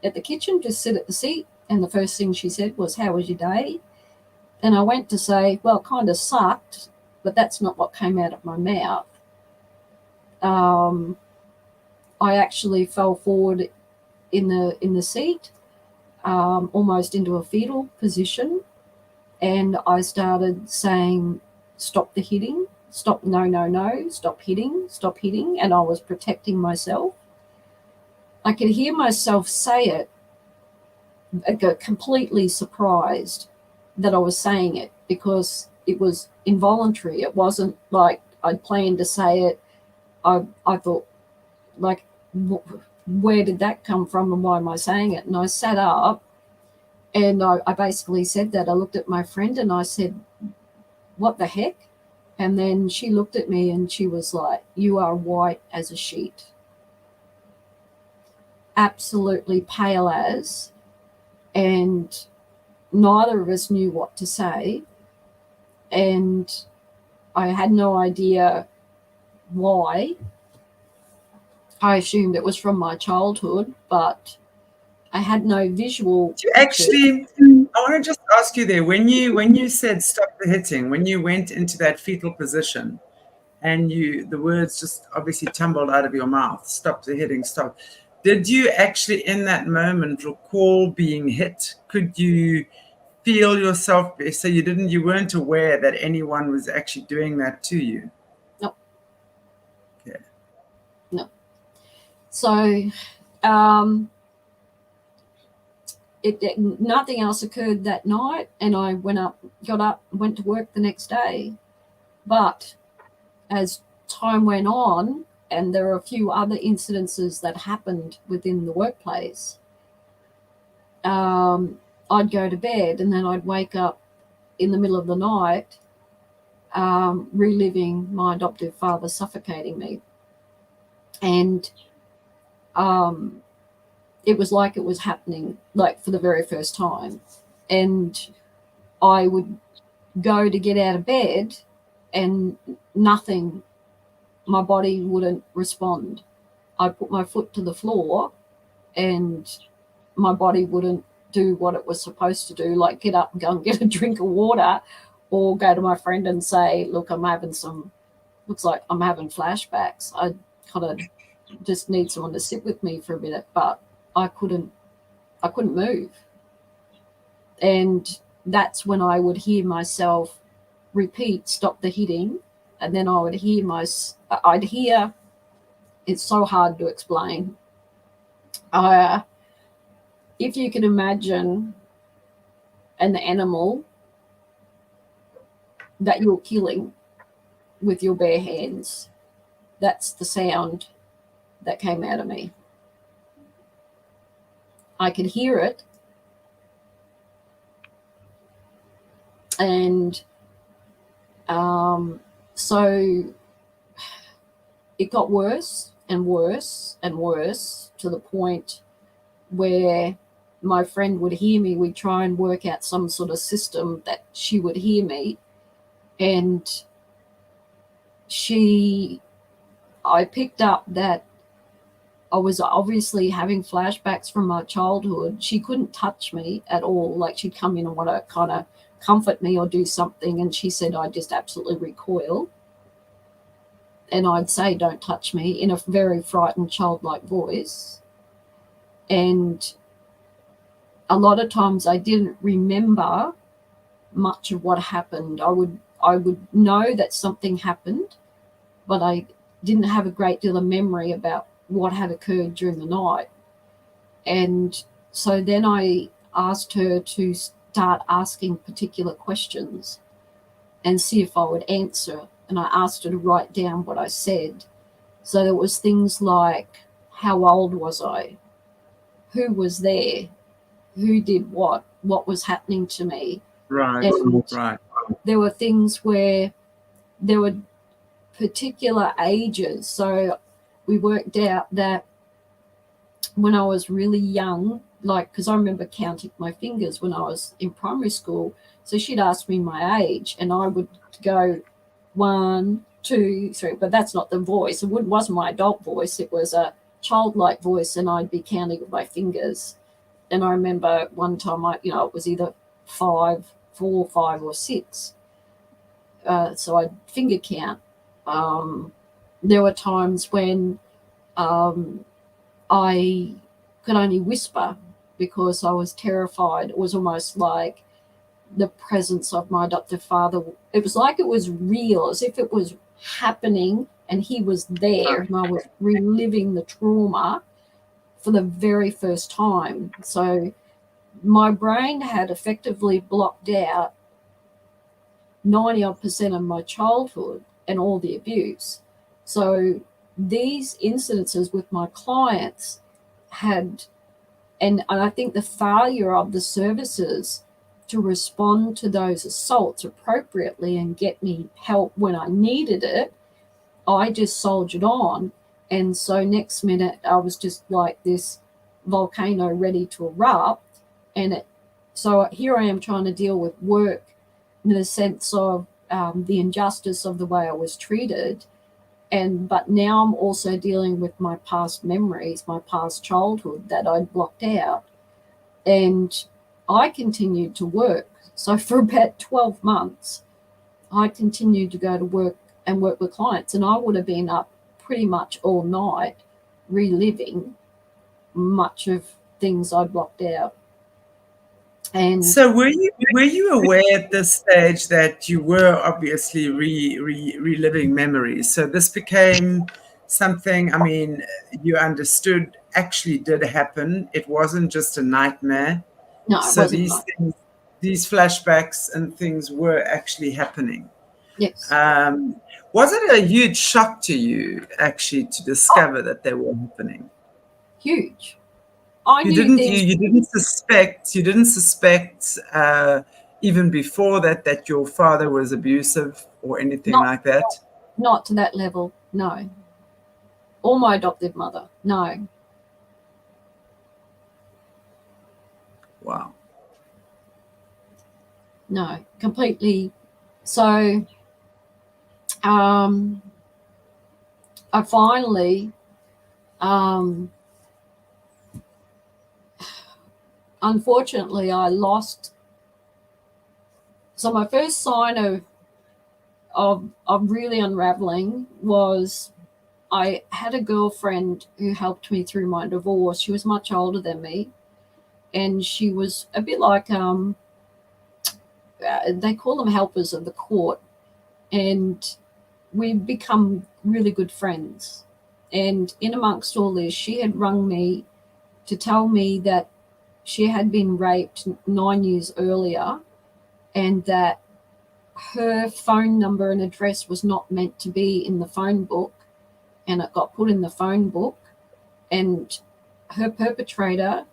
at the kitchen, just sit at the seat. And the first thing she said was, "How was your day?" And I went to say, "Well, it kind of sucked," but that's not what came out of my mouth. I actually fell forward in the seat, almost into a fetal position. And I started saying, "Stop the hitting, stop, no, stop hitting." And I was protecting myself. I could hear myself say it. I got completely surprised that I was saying it because it was involuntary. It wasn't like I'd planned to say it. I thought, like, where did that come from and why am I saying it? And I sat up and I basically said that. I looked at my friend and I said, "What the heck?" And then she looked at me and she was like, "You are white as a sheet." Absolutely pale as. And neither of us knew what to say. And I had no idea why. I assumed it was from my childhood, but I had no visual. Actually, I want to just ask you there, when you said stop the hitting, when you went into that fetal position and the words just obviously tumbled out of your mouth, "Stop the hitting, stop." Did you actually in that moment recall being hit? Could you feel yourself, so you weren't aware that anyone was actually doing that to you? No. Okay. No. So nothing else occurred that night, and I got up, went to work the next day. But as time went on, and there are a few other incidences that happened within the workplace, I'd go to bed and then I'd wake up in the middle of the night reliving my adoptive father suffocating me. And it was like it was happening, like, for the very first time. And I would go to get out of bed and nothing, my body wouldn't respond. I'd put my foot to the floor and my body wouldn't do what it was supposed to do, like get up and go and get a drink of water, or go to my friend and say, "Look, looks like I'm having flashbacks. I kind of just need someone to sit with me for a minute." But I couldn't move. And that's when I would hear myself repeat, "Stop the hitting." And then I would hear it's so hard to explain. If you can imagine and the animal that you're killing with your bare hands. That's the sound that came out of me. I could hear it. And so it got worse and worse and worse, to the point where my friend would hear me. We'd try and work out some sort of system that she would hear me. And I picked up that I was obviously having flashbacks from my childhood. She couldn't touch me at all. Like, she'd come in and want to kind of comfort me or do something, and she said I just absolutely recoil. And I'd say, "Don't touch me," in a very frightened, childlike voice. And a lot of times I didn't remember much of what happened. I would know that something happened, but I didn't have a great deal of memory about what had occurred during the night. And so then I asked her to start asking particular questions and see if I would answer. And I asked her to write down what I said. So there was things like, how old was I? Who was there? Who did what? What was happening to me? Right, and right. There were things where there were particular ages. So we worked out that when I was really young, like, because I remember counting my fingers when I was in primary school. So she'd ask me my age, and I would go 1, 2, 3. But that's not the voice. It wasn't my adult voice. It was a childlike voice, and I'd be counting with my fingers. And I remember one time, it was either 4, 5, or 6. So I'd finger count. There were times when I could only whisper because I was terrified. It was almost like the presence of my adoptive father. It was like it was real, as if it was happening and he was there, and I was reliving the trauma for the very first time. So my brain had effectively blocked out 90% of my childhood and all the abuse. So these incidences with my clients had, and I think the failure of the services to respond to those assaults appropriately and get me help when I needed it, I just soldiered on. And so next minute I was just like this volcano ready to erupt. And so here I am trying to deal with work in the sense of the injustice of the way I was treated. But now I'm also dealing with my past memories, my past childhood that I'd blocked out. And I continued to work. So for about 12 months, I continued to go to work and work with clients. And I would have been up pretty much all night reliving much of things I blocked out. And so were you aware at this stage that you were obviously reliving memories? So this became something, I mean, you understood actually did happen. It wasn't just a nightmare. No, it so wasn't these right. things, these flashbacks and things were actually happening. Yes. Was it a huge shock to you actually to discover that they were happening? Huge. You didn't suspect even before that your father was abusive or anything like that? Not to that level, no. Or my adoptive mother, no. Wow. No, completely. So I finally unfortunately I lost. So my first sign of really unraveling was I had a girlfriend who helped me through my divorce. She was much older than me, and she was a bit like they call them helpers of the court, and we've become really good friends. And in amongst all this, she had rung me to tell me that she had been raped 9 years earlier, and that her phone number and address was not meant to be in the phone book, and it got put in the phone book, and her perpetrator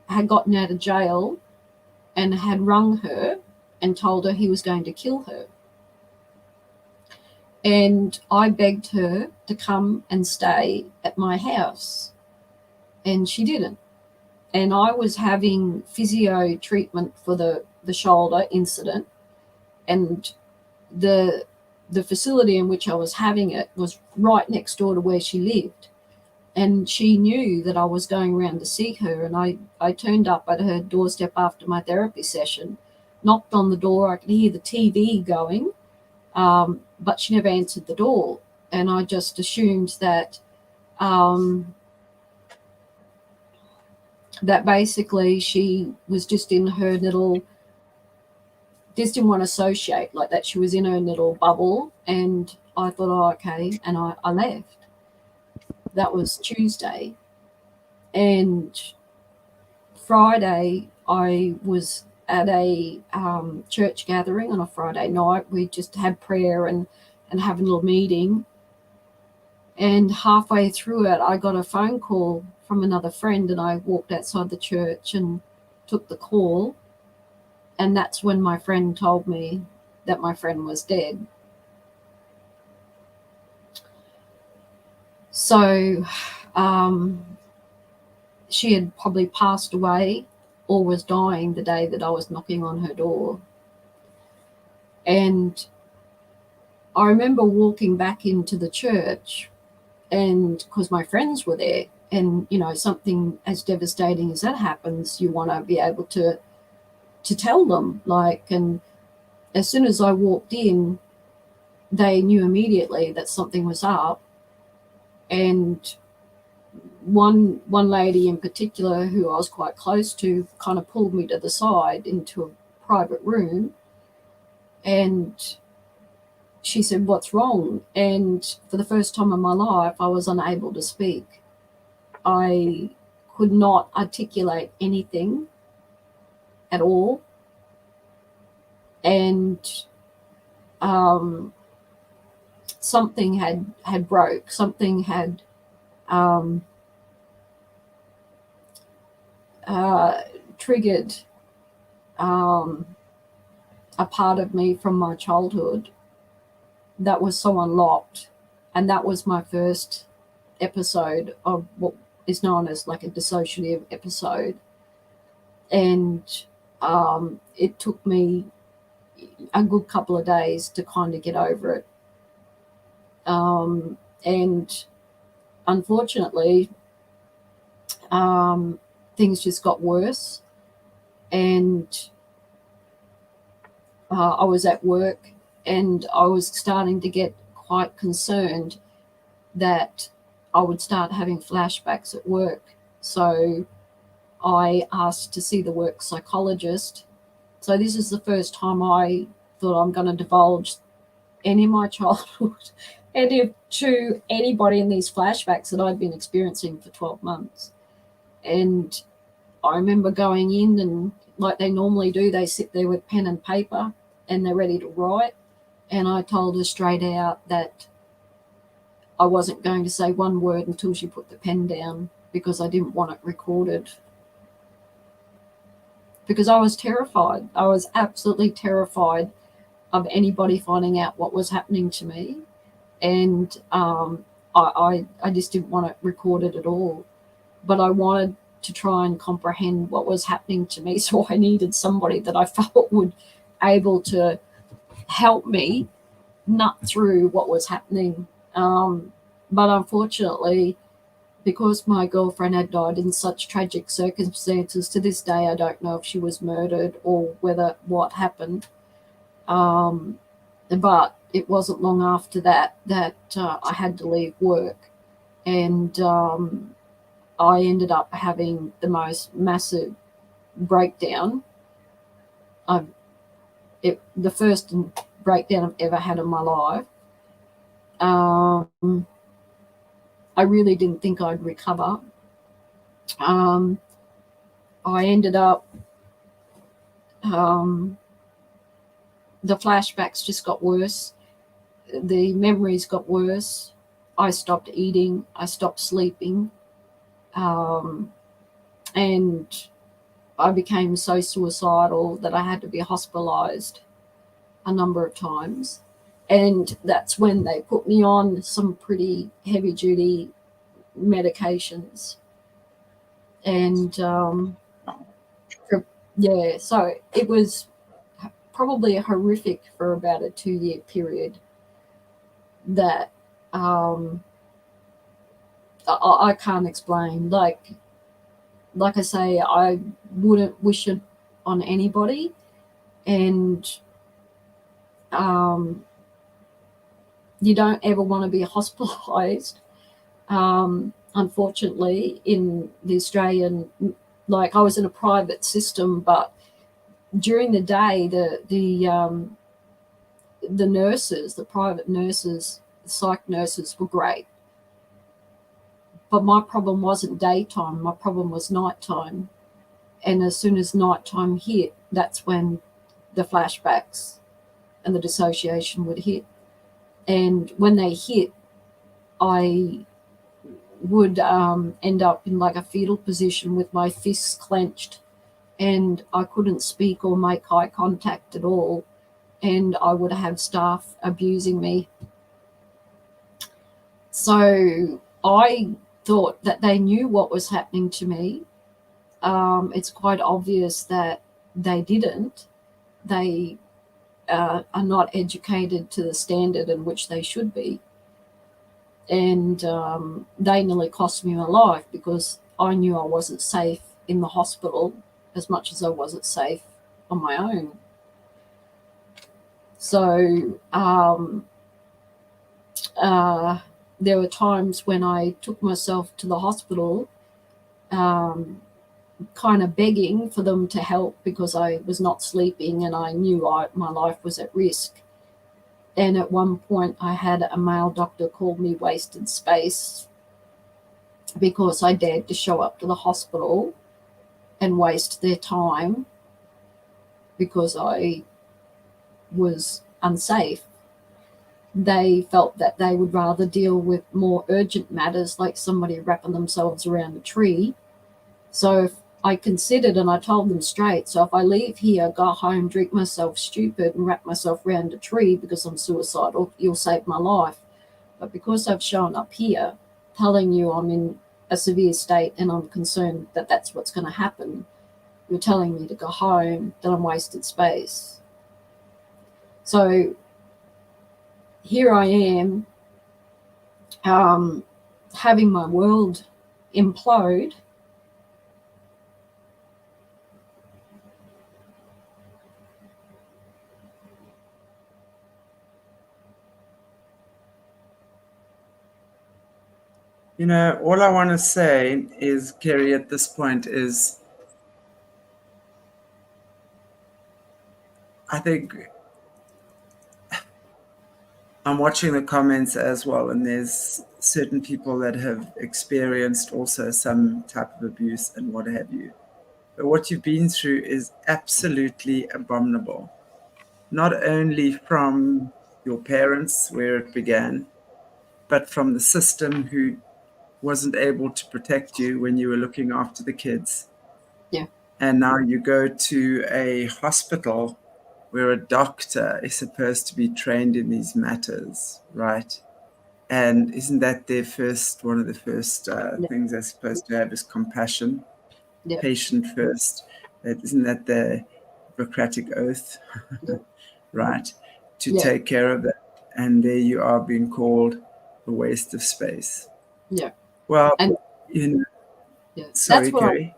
had gotten out of jail and had rung her and told her he was going to kill her. And I begged her to come and stay at my house, and she didn't. And I was having physio treatment for the shoulder incident, and the facility in which I was having it was right next door to where she lived. And she knew that I was going around to see her, and I turned up at her doorstep after my therapy session, knocked on the door. I could hear the TV going, but she never answered the door. And I just assumed that that basically she was just in her little, just didn't want to associate, like that she was in her little bubble. And I thought, oh, okay, and I left. That was Tuesday. And Friday, I was at a church gathering on a Friday night. We just had prayer and have a little meeting. And halfway through it, I got a phone call from another friend, and I walked outside the church and took the call. And that's when my friend told me that my friend was dead. So she had probably passed away or was dying the day that I was knocking on her door. And I remember walking back into the church, and because my friends were there, and, you know, something as devastating as that happens, you want to be able to tell them, like, and as soon as I walked in, they knew immediately that something was up. And one lady in particular, who I was quite close to, kind of pulled me to the side into a private room, and she said, "What's wrong?" And for the first time in my life, I was unable to speak. I could not articulate anything at all. And something had broke, something had triggered a part of me from my childhood that was so unlocked. And that was my first episode of what is known as like a dissociative episode. And it took me a good couple of days to kind of get over it. And unfortunately, things just got worse. And I was at work, and I was starting to get quite concerned that I would start having flashbacks at work. So I asked to see the work psychologist. So this is the first time I thought I'm going to divulge any of my childhood to anybody in these flashbacks that I'd been experiencing for 12 months. And I remember going in, and like they normally do, they sit there with pen and paper and they're ready to write. And I told her straight out that I wasn't going to say one word until she put the pen down, because I didn't want it recorded. Because I was terrified. I was absolutely terrified of anybody finding out what was happening to me. And I just didn't want it recorded at all. But I wanted to try and comprehend what was happening to me. So I needed somebody that I felt would able to help me nut through what was happening. But unfortunately, because my girlfriend had died in such tragic circumstances, to this day I don't know if she was murdered or what happened. But it wasn't long after that I had to leave work, and I ended up having the most massive breakdown. The first breakdown I've ever had in my life. I really didn't think I'd recover. I ended up, the flashbacks just got worse. The memories got worse. I stopped eating. I stopped sleeping. And I became so suicidal that I had to be hospitalized a number of times. And that's when they put me on some pretty heavy duty medications. And yeah, so it was probably horrific for about a 2-year period that I can't explain. Like I say, I wouldn't wish it on anybody. And you don't ever want to be hospitalized. Unfortunately, in the Australian, like I was in a private system, but during the day, the nurses, the private nurses, the psych nurses were great. But my problem wasn't daytime, my problem was nighttime. And as soon as nighttime hit, that's when the flashbacks and the dissociation would hit. And when they hit, I would end up in like a fetal position with my fists clenched, and I couldn't speak or make eye contact at all. And I would have staff abusing me. So I thought that they knew what was happening to me. It's quite obvious that they didn't. They are not educated to the standard in which they should be. And they nearly cost me my life because I knew I wasn't safe in the hospital as much as I wasn't safe on my own. So there were times when I took myself to the hospital, kind of begging for them to help because I was not sleeping and I knew my life was at risk. And at one point I had a male doctor call me wasted space because I dared to show up to the hospital and waste their time because I was unsafe. They felt that they would rather deal with more urgent matters like somebody wrapping themselves around a tree. So if I considered, and I told them straight, so if I leave here, go home, drink myself stupid and wrap myself around a tree because I'm suicidal, you'll save my life. But because I've shown up here telling you I'm in a severe state and I'm concerned that that's what's going to happen, you're telling me to go home, that I'm wasted space. So here I am, having my world implode. You know, all I want to say is, Kerri, at this point is, I think I'm watching the comments as well, and there's certain people that have experienced also some type of abuse and what have you. But what you've been through is absolutely abominable. Not only from your parents, where it began, but from the system who wasn't able to protect you when you were looking after the kids. Yeah. And now you go to a hospital where a doctor is supposed to be trained in these matters, right? And isn't that one of the first things they're supposed to have is compassion, patient first? Isn't that the Hippocratic oath, right? To take care of that. And there you are being called a waste of space. Yeah. Well, and, you know, sorry, Kerri.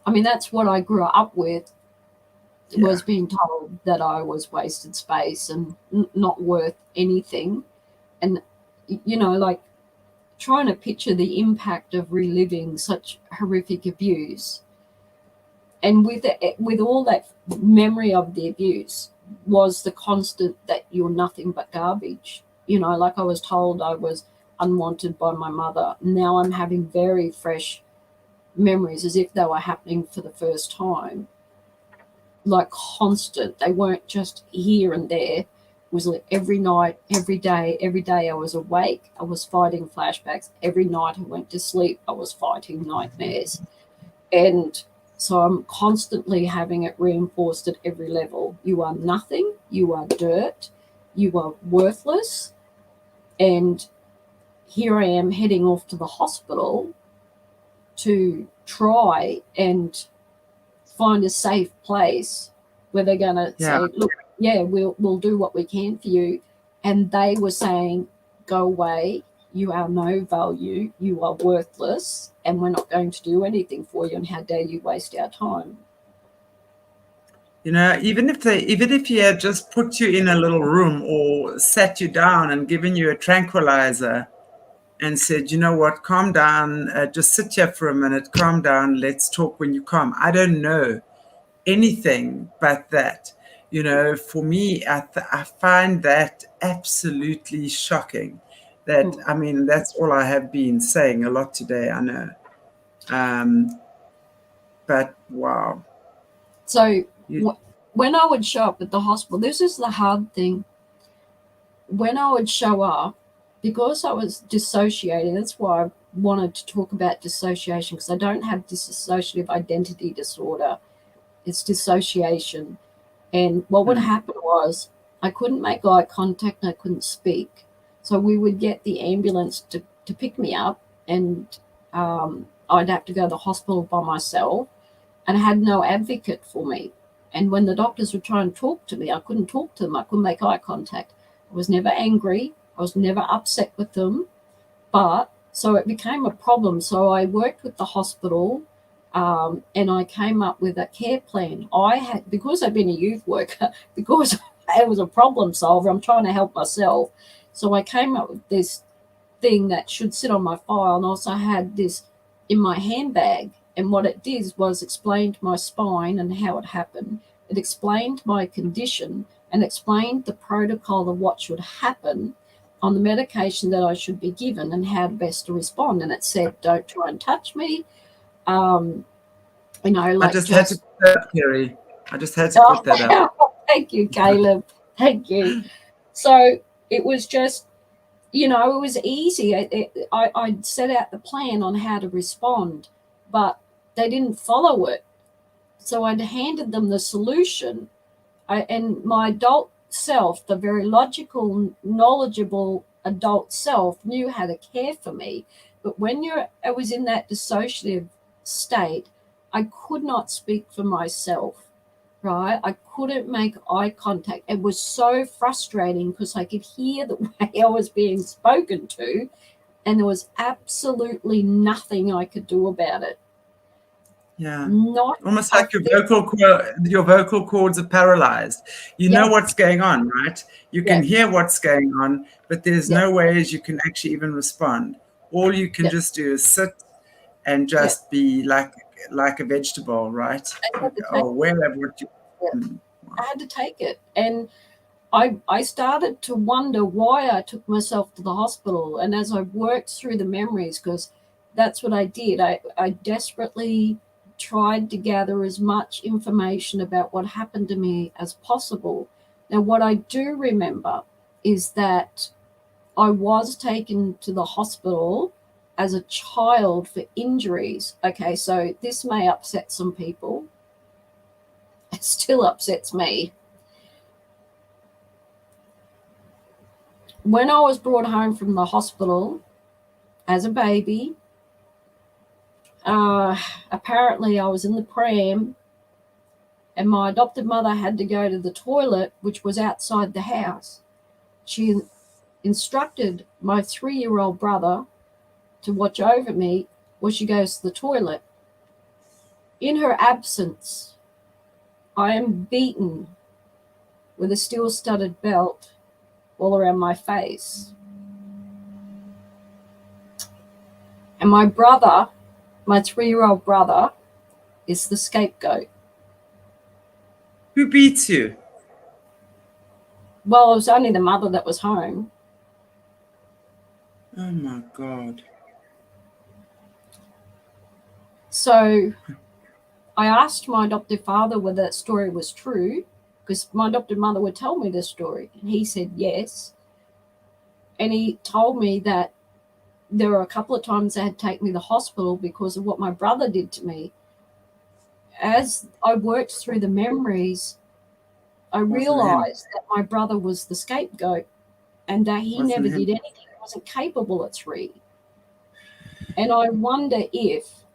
I mean, that's what I grew up with, was being told that I was wasted space and not worth anything. And, you know, like trying to picture the impact of reliving such horrific abuse. And with all that memory of the abuse was the constant that you're nothing but garbage. You know, like I was told I was unwanted by my mother. Now I'm having very fresh memories as if they were happening for the first time, like constant. They weren't just here and there. It was like every night, every day I was awake, I was fighting flashbacks. Every night I went to sleep, I was fighting nightmares. And so I'm constantly having it reinforced at every level. You are nothing, you are dirt, you are worthless. And here I am heading off to the hospital to try and find a safe place where they're going to say, look, yeah, we'll do what we can for you. And they were saying, go away, you are no value, you are worthless, and we're not going to do anything for you, and how dare you waste our time. You know, even if he had just put you in a little room or sat you down and given you a tranquilizer and said, you know what, calm down, just sit here for a minute, calm down, let's talk when you calm. I don't know anything but that. You know, for me, I find that absolutely shocking. That, I mean, that's all I have been saying a lot today, I know. But wow. So when I would show up at the hospital, this is the hard thing. When I would show up, because I was dissociating, that's why I wanted to talk about dissociation, because I don't have dissociative identity disorder. It's dissociation. And what would happen was I couldn't make eye contact and I couldn't speak. So we would get the ambulance to pick me up, and I'd have to go to the hospital by myself, and I had no advocate for me. And when the doctors would try and talk to me, I couldn't talk to them. I couldn't make eye contact. I was never angry. I was never upset with them. But so it became a problem. So I worked with the hospital, and I came up with a care plan. I had, because I've been a youth worker, because I was a problem solver, I'm trying to help myself. So I came up with this thing that should sit on my file, and also had this in my handbag. And what it did was explained my spine and how it happened. It explained my condition and explained the protocol of what should happen on the medication that I should be given and how best to respond. And it said, don't try and touch me. You know, like I just had to put that up, Kerri. I just had to put that up. Thank you, Caleb. Thank you. So it was just, you know, it was easy. I set out the plan on how to respond, but they didn't follow it. So I'd handed them the solution. And my adult self, the very logical, knowledgeable adult self, knew how to care for me. But when I was in that dissociative state, I could not speak for myself, right? I couldn't make eye contact. It was so frustrating because I could hear the way I was being spoken to, and there was absolutely nothing I could do about it. Yeah, almost like your vocal cords are paralyzed. You know what's going on, right? You can hear what's going on, but there's no ways you can actually even respond. All you can just do is sit and just be like a vegetable, right? Aware of what you. I had to take it, and I started to wonder why I took myself to the hospital. And as I worked through the memories, because that's what I did, I desperately tried to gather as much information about what happened to me as possible. Now, what I do remember is that I was taken to the hospital as a child for injuries. Okay, so this may upset some people. It still upsets me. When I was brought home from the hospital as a baby, apparently I was in the pram, and my adopted mother had to go to the toilet, which was outside the house. She instructed my 3-year-old brother to watch over me while she goes to the toilet. In her absence, I am beaten with a steel-studded belt all around my face. And my brother, my 3-year-old brother, is the scapegoat. Who beats you? Well, it was only the mother that was home. Oh my God. So I asked my adoptive father whether that story was true, because my adopted mother would tell me this story, and he said yes. And he told me that there were a couple of times they had to take me to the hospital because of what my brother did to me. As I worked through the memories, I realized that my brother was the scapegoat and that he never did anything. He wasn't capable at 3. And I wonder if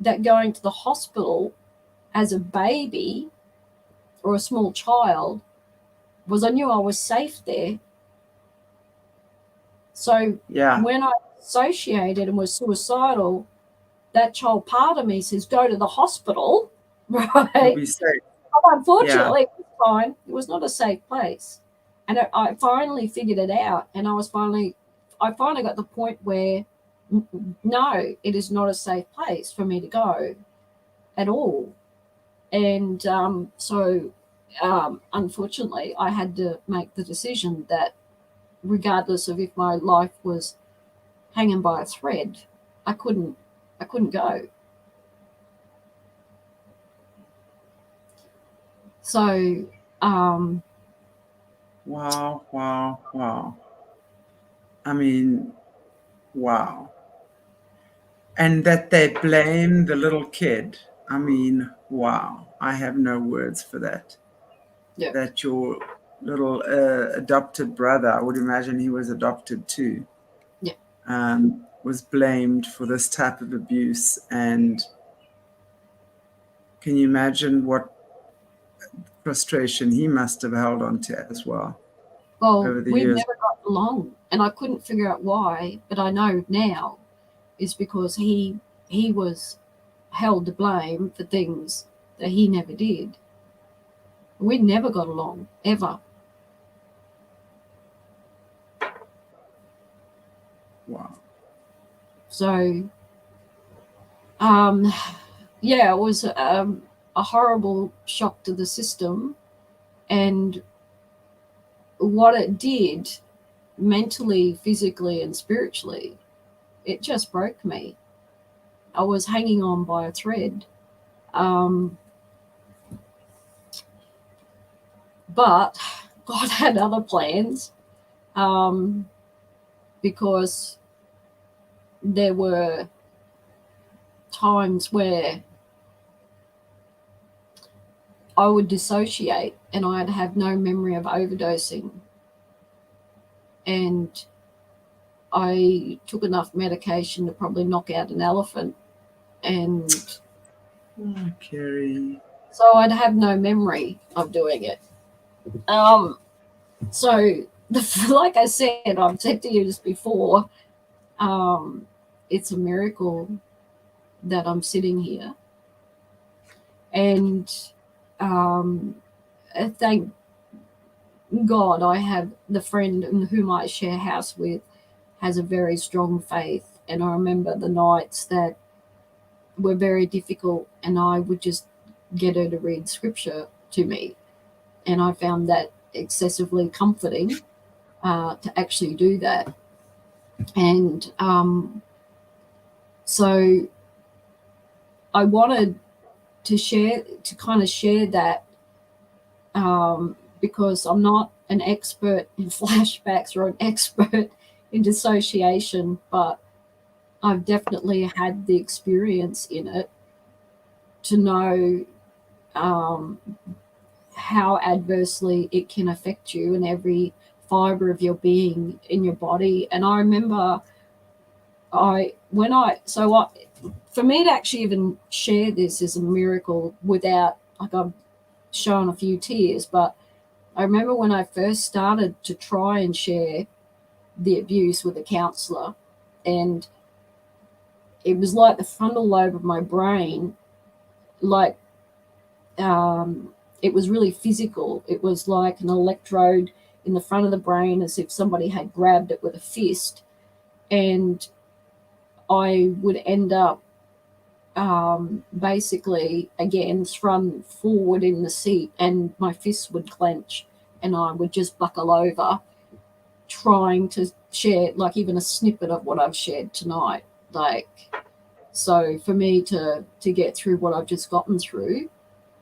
that going to the hospital as a baby or a small child was, I knew I was safe there. So when I dissociated and was suicidal, that child part of me says, go to the hospital, right? Be safe. But unfortunately, it was fine. It was not a safe place. And I finally figured it out. And I finally got to the point where, no, it is not a safe place for me to go at all. And unfortunately, I had to make the decision that regardless of if my life was hanging by a thread, I couldn't go. So wow. I mean, wow. And that they blame the little kid. I mean, wow. I have no words for that. Yeah. That your little adopted brother, I would imagine he was adopted too, was blamed for this type of abuse. And can you imagine what frustration he must have held on to as well? Well, we never got along, and I couldn't figure out why, but I know now is because he was held to blame for things that he never did. We never got along, ever. Wow. So, it was a horrible shock to the system. And what it did mentally, physically, and spiritually, it just broke me. I was hanging on by a thread. But God had other plans, because there were times where I would dissociate and I'd have no memory of overdosing. And I took enough medication to probably knock out an elephant. And Kerri. So I'd have no memory of doing it. So like I said, I've said to you this before, it's a miracle that I'm sitting here. And thank God I have the friend whom I share house with has a very strong faith. And I remember the nights that were very difficult and I would just get her to read scripture to me. And I found that excessively comforting to actually do that. And so I wanted to kind of share that because I'm not an expert in flashbacks or an expert in dissociation, but I've definitely had the experience in it to know how adversely it can affect you in every fiber of your being in your body. And I remember for me to actually even share this is a miracle without, like, I've shown a few tears, but I remember when I first started to try and share the abuse with a counselor, and it was like the frontal lobe of my brain, like it was really physical. It was like an electrode in the front of the brain, as if somebody had grabbed it with a fist, and I would end up basically again thrown forward in the seat, and my fists would clench and I would just buckle over trying to share like even a snippet of what I've shared tonight. Like, So for me to get through what I've just gotten through,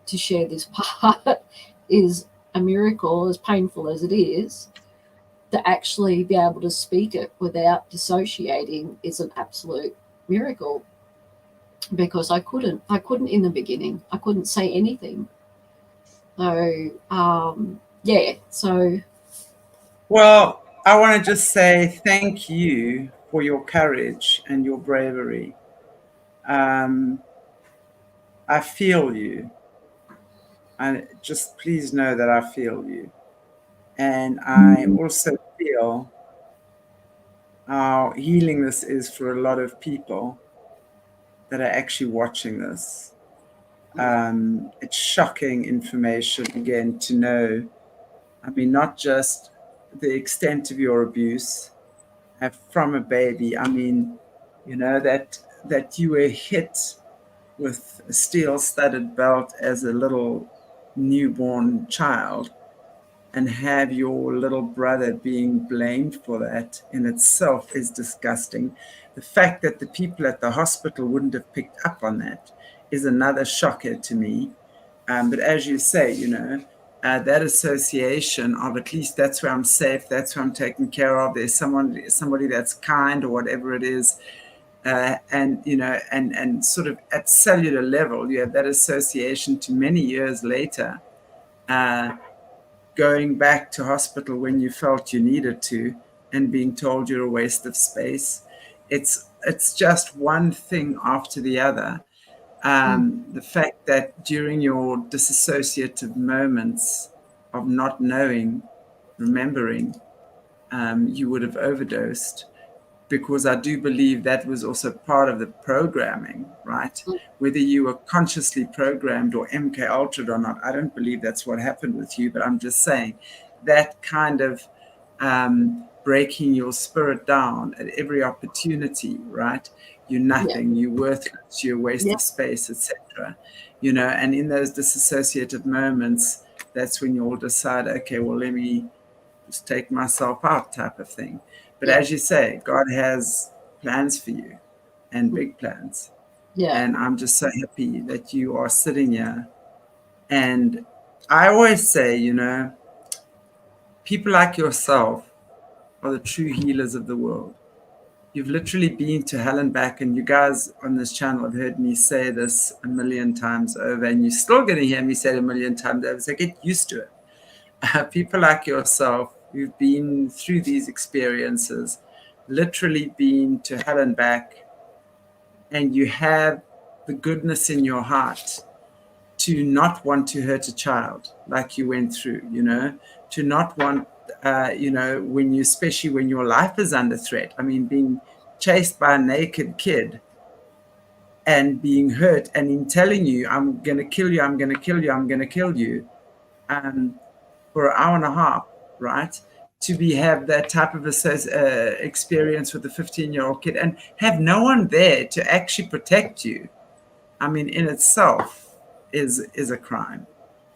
to share this part is a miracle, as painful as it is. To actually be able to speak it without dissociating is an absolute miracle, because I couldn't in the beginning. I couldn't say anything. So yeah, so well, I want to just say thank you for your courage and your bravery. I feel you, and just please know that I feel you. And I also feel how healing this is for a lot of people that are actually watching this. It's shocking information, again, to know. I mean, not just the extent of your abuse from a baby. I mean, you know, that you were hit with a steel-studded belt as a little newborn child, and have your little brother being blamed for that in itself is disgusting. The fact that the people at the hospital wouldn't have picked up on that is another shocker to me. But as you say, you know, that association of, at least that's where I'm safe, that's where I'm taken care of, there's somebody that's kind, or whatever it is. And you know, and sort of at cellular level, you have that association to many years later, going back to hospital when you felt you needed to, and being told you're a waste of space. It's just one thing after the other. The fact that during your dissociative moments of not knowing, remembering, you would have overdosed, because I do believe that was also part of the programming, right? Whether you were consciously programmed or MK Ultra'd or not, I don't believe that's what happened with you, but I'm just saying that kind of breaking your spirit down at every opportunity, right? You're nothing, you're worthless, you're a waste of space, etc. You know, and in those dissociative moments, that's when you all decide, okay, well, let me just take myself out, type of thing. But as you say, God has plans for you, and big plans. And I'm just so happy that you are sitting here. And I always say, you know, people like yourself are the true healers of the world. You've literally been to hell and back, and you guys on this channel have heard me say this a million times over, and you're still going to hear me say it a million times over, so get used to it. People like yourself who've been through these experiences, literally been to hell and back, and you have the goodness in your heart to not want to hurt a child like you went through, you know, to not want, you know, when you, especially when your life is under threat. I mean, being chased by a naked kid and being hurt, and in telling you, I'm going to kill you, I'm going to kill you, I'm going to kill you, for an hour and a half, right? To have that type of experience with a 15-year-old kid and have no one there to actually protect you, I mean, in itself is a crime.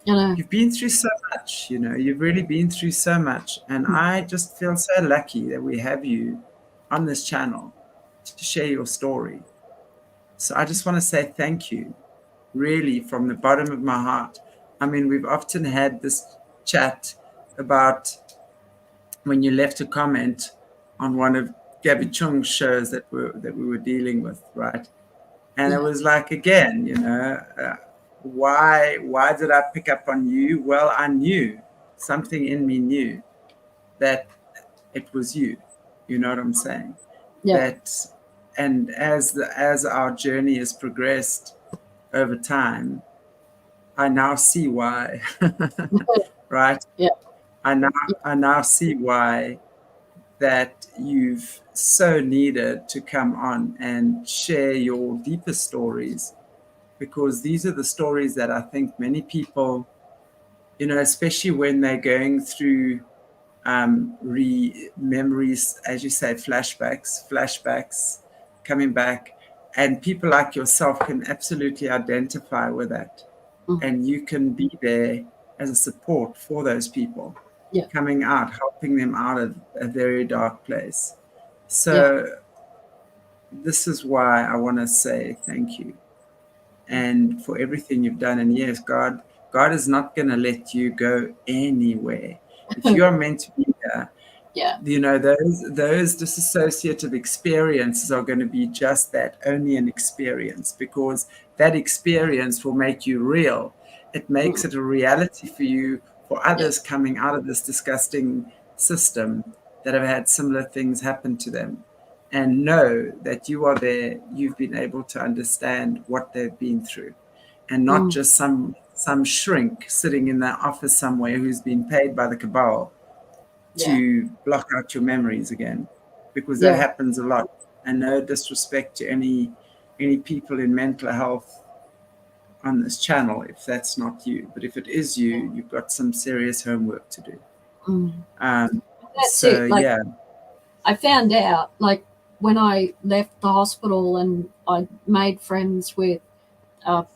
You've been through so much, you know, you've really been through so much. And I just feel so lucky that we have you on this channel to share your story. So I just want to say thank you, really, from the bottom of my heart. I mean, we've often had this chat about when you left a comment on one of Gabby Chung's shows that we were dealing with, right? And it was like, again, you know, why did I pick up on you? Well, I knew, something in me knew that it was you. You know what I'm saying? That, and as our journey has progressed over time, I now see why. Right? I now see why that you've so needed to come on and share your deepest stories, because these are the stories that I think many people, you know, especially when they're going through memories, as you say, flashbacks coming back, and people like yourself can absolutely identify with that. And you can be there as a support for those people, coming out, helping them out of a very dark place. So this is why I want to say thank you, and for everything you've done. And yes, God is not going to let you go anywhere. If you are meant to be here, Yeah. you know, those dissociative experiences are going to be just that, only an experience, because that experience will make you real. It makes it a reality for you, for others coming out of this disgusting system that have had similar things happen to them, and know that you are there. You've been able to understand what they've been through, and not just some shrink sitting in the office somewhere who's been paid by the cabal to block out your memories again, because that happens a lot. And no disrespect to any people in mental health on this channel, if that's not you, but if it is you, you've got some serious homework to do. That's it. Like, I found out, like, when I left the hospital and I made friends with a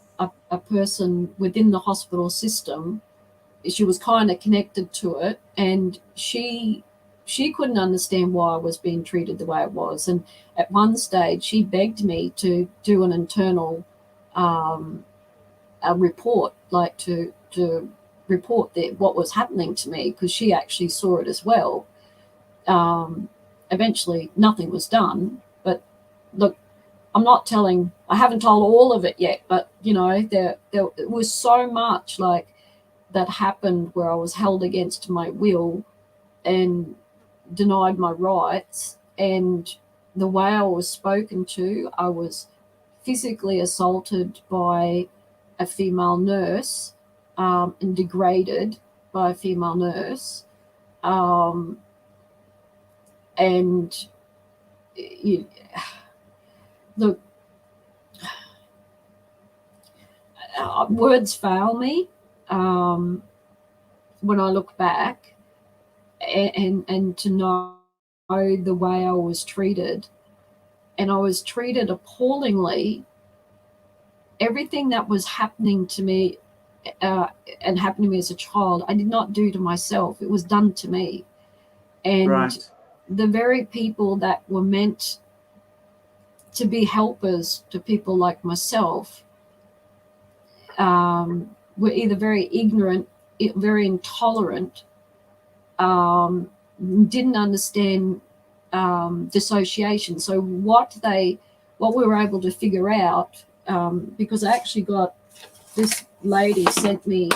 person within the hospital system, she was kind of connected to it, and she couldn't understand why I was being treated the way it was. And at one stage, she begged me to do an internal a report, like to report what was happening to me, because she actually saw it as well. Eventually, nothing was done. But look, I haven't told all of it yet, but you know, there was so much like that happened where I was held against my will and denied my rights. And the way I was spoken to, I was physically assaulted by a female nurse, and degraded by a female nurse. And look, words fail me when I look back, and to know the way I was treated. And I was treated appallingly. Everything that was happening to me and happened to me as a child, I did not do to myself. It was done to me. And the very people that were meant to be helpers to people like myself were either very ignorant, very intolerant, didn't understand dissociation. So what we were able to figure out, because I actually got, this lady sent me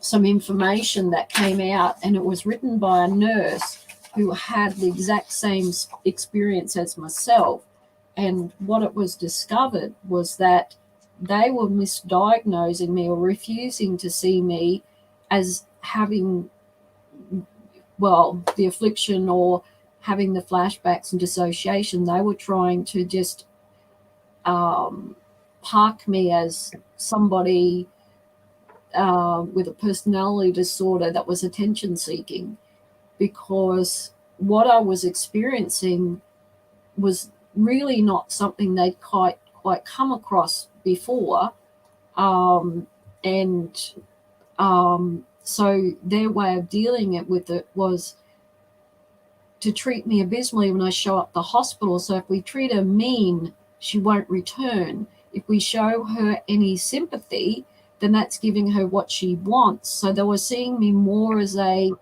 some information that came out, and it was written by a nurse who had the exact same experience as myself. And what it was discovered was that they were misdiagnosing me or refusing to see me as having, well, the affliction or having the flashbacks and dissociation. They were trying to just park me as somebody with a personality disorder that was attention seeking, because what I was experiencing was really not something they'd quite come across before. So their way of dealing with it was to treat me abysmally when I show up the hospital. So if we treat her mean, she won't return. If we show her any sympathy, then that's giving her what she wants. So they were seeing me more as a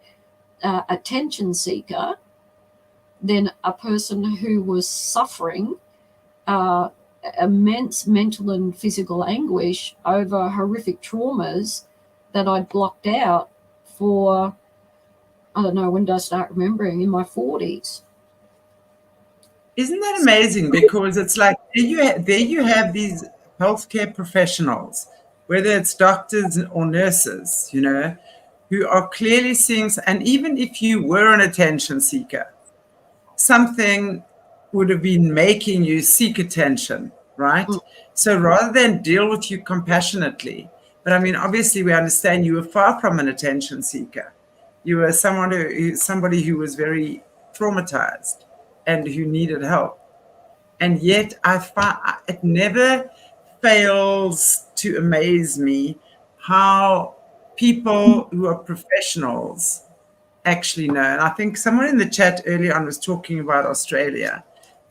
attention seeker than a person who was suffering immense mental and physical anguish over horrific traumas that I'd blocked out for, I don't know, when did I start remembering? In my 40s. Isn't that amazing? Because it's like there you have these healthcare professionals, whether it's doctors or nurses, you know, who are clearly seeing, and even if you were an attention seeker, something would have been making you seek attention, right? So rather than deal with you compassionately, but I mean, obviously we understand you were far from an attention seeker. You were somebody who was very traumatized and who needed help. And yet I find it never fails to amaze me how people who are professionals actually know. And I think someone in the chat earlier on was talking about Australia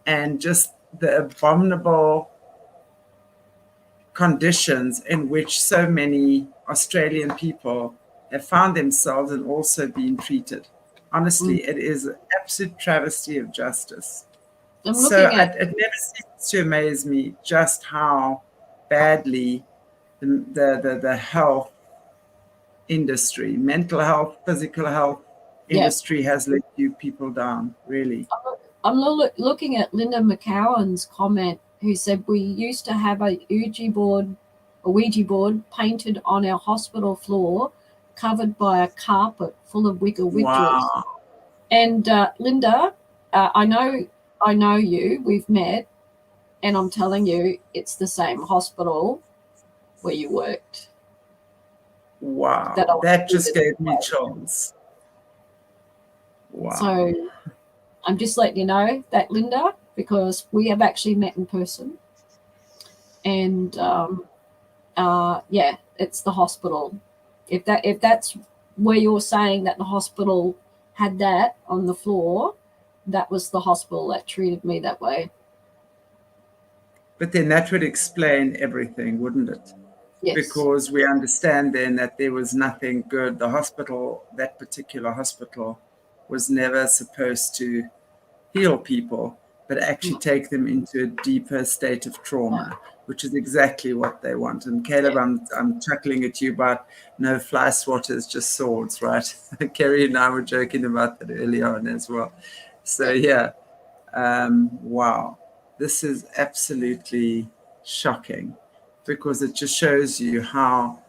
and just the abominable conditions in which so many Australian people have found themselves and also been treated. Honestly, it is an absolute travesty of justice. So it never seems to amaze me just how badly the health industry, mental health, physical health industry has let you people down, really. I'm looking at Linda McCowan's comment, who said we used to have a Ouija board painted on our hospital floor, covered by a carpet full of Wicca witches. Wow. And Linda, I know you, we've met, and I'm telling you, it's the same hospital where you worked. Wow, that just gave me chills. Wow. So I'm just letting you know that, Linda, because we have actually met in person. And it's the hospital. If that's where you're saying that the hospital had that on the floor, that was the hospital that treated me that way. But then that would explain everything, wouldn't it? Yes. Because we understand then that there was nothing good. The hospital, that particular hospital, was never supposed to heal people, but actually take them into a deeper state of trauma, which is exactly what they want. And Caleb, I'm chuckling at you about no fly swatters, just swords, right? Kerri and I were joking about that earlier on as well. So wow, this is absolutely shocking, because it just shows you how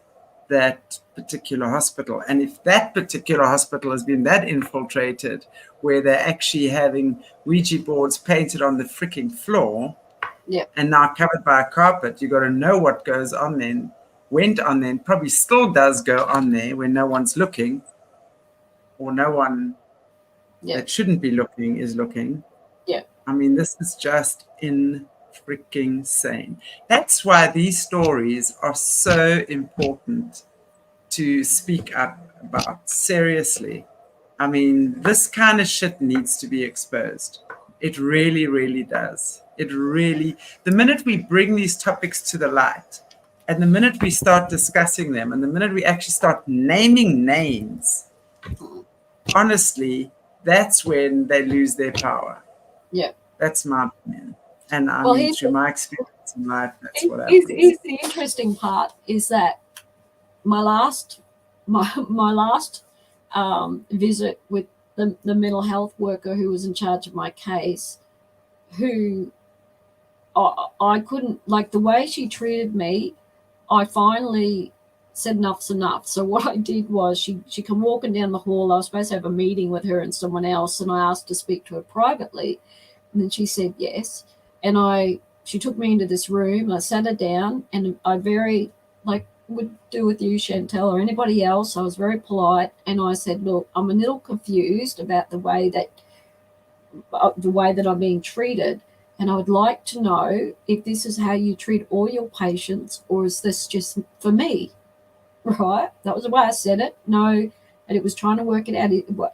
that particular hospital, and if that particular hospital has been that infiltrated where they're actually having Ouija boards painted on the freaking floor and now covered by a carpet, you got to know what goes on then, went on then, probably still does go on there when no one's looking, or no one that shouldn't be looking is looking. I mean, this is just freaking sane. That's why these stories are so important to speak up about. Seriously. I mean, this kind of shit needs to be exposed. It really, really does. The minute we bring these topics to the light, and the minute we start discussing them, and the minute we actually start naming names, honestly, that's when they lose their power. That's my opinion. And through my experience in life, that's what happens. Here's the interesting part, is that my last visit with the mental health worker who was in charge of my case, who I couldn't, like, the way she treated me, I finally said enough's enough. So what I did was, she came walking down the hall. I was supposed to have a meeting with her and someone else, and I asked to speak to her privately. And then she said yes. And she took me into this room, and I sat her down, and I very, like would do with you, Chantelle, or anybody else, I was very polite, and I said, look, I'm a little confused about the way that I'm being treated, and I would like to know if this is how you treat all your patients, or is this just for me? Right? That was the way I said it. No, and it was trying to work it out.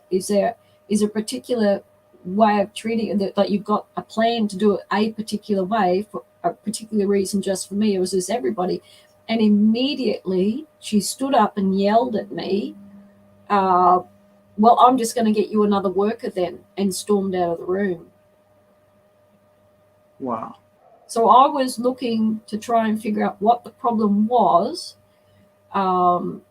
Is there a particular way of treating it, that you've got a plan to do it a particular way for a particular reason just for me, or is this everybody? And immediately she stood up and yelled at me, well, I'm just going to get you another worker then, and stormed out of the room. Wow. So I was looking to try and figure out what the problem was, and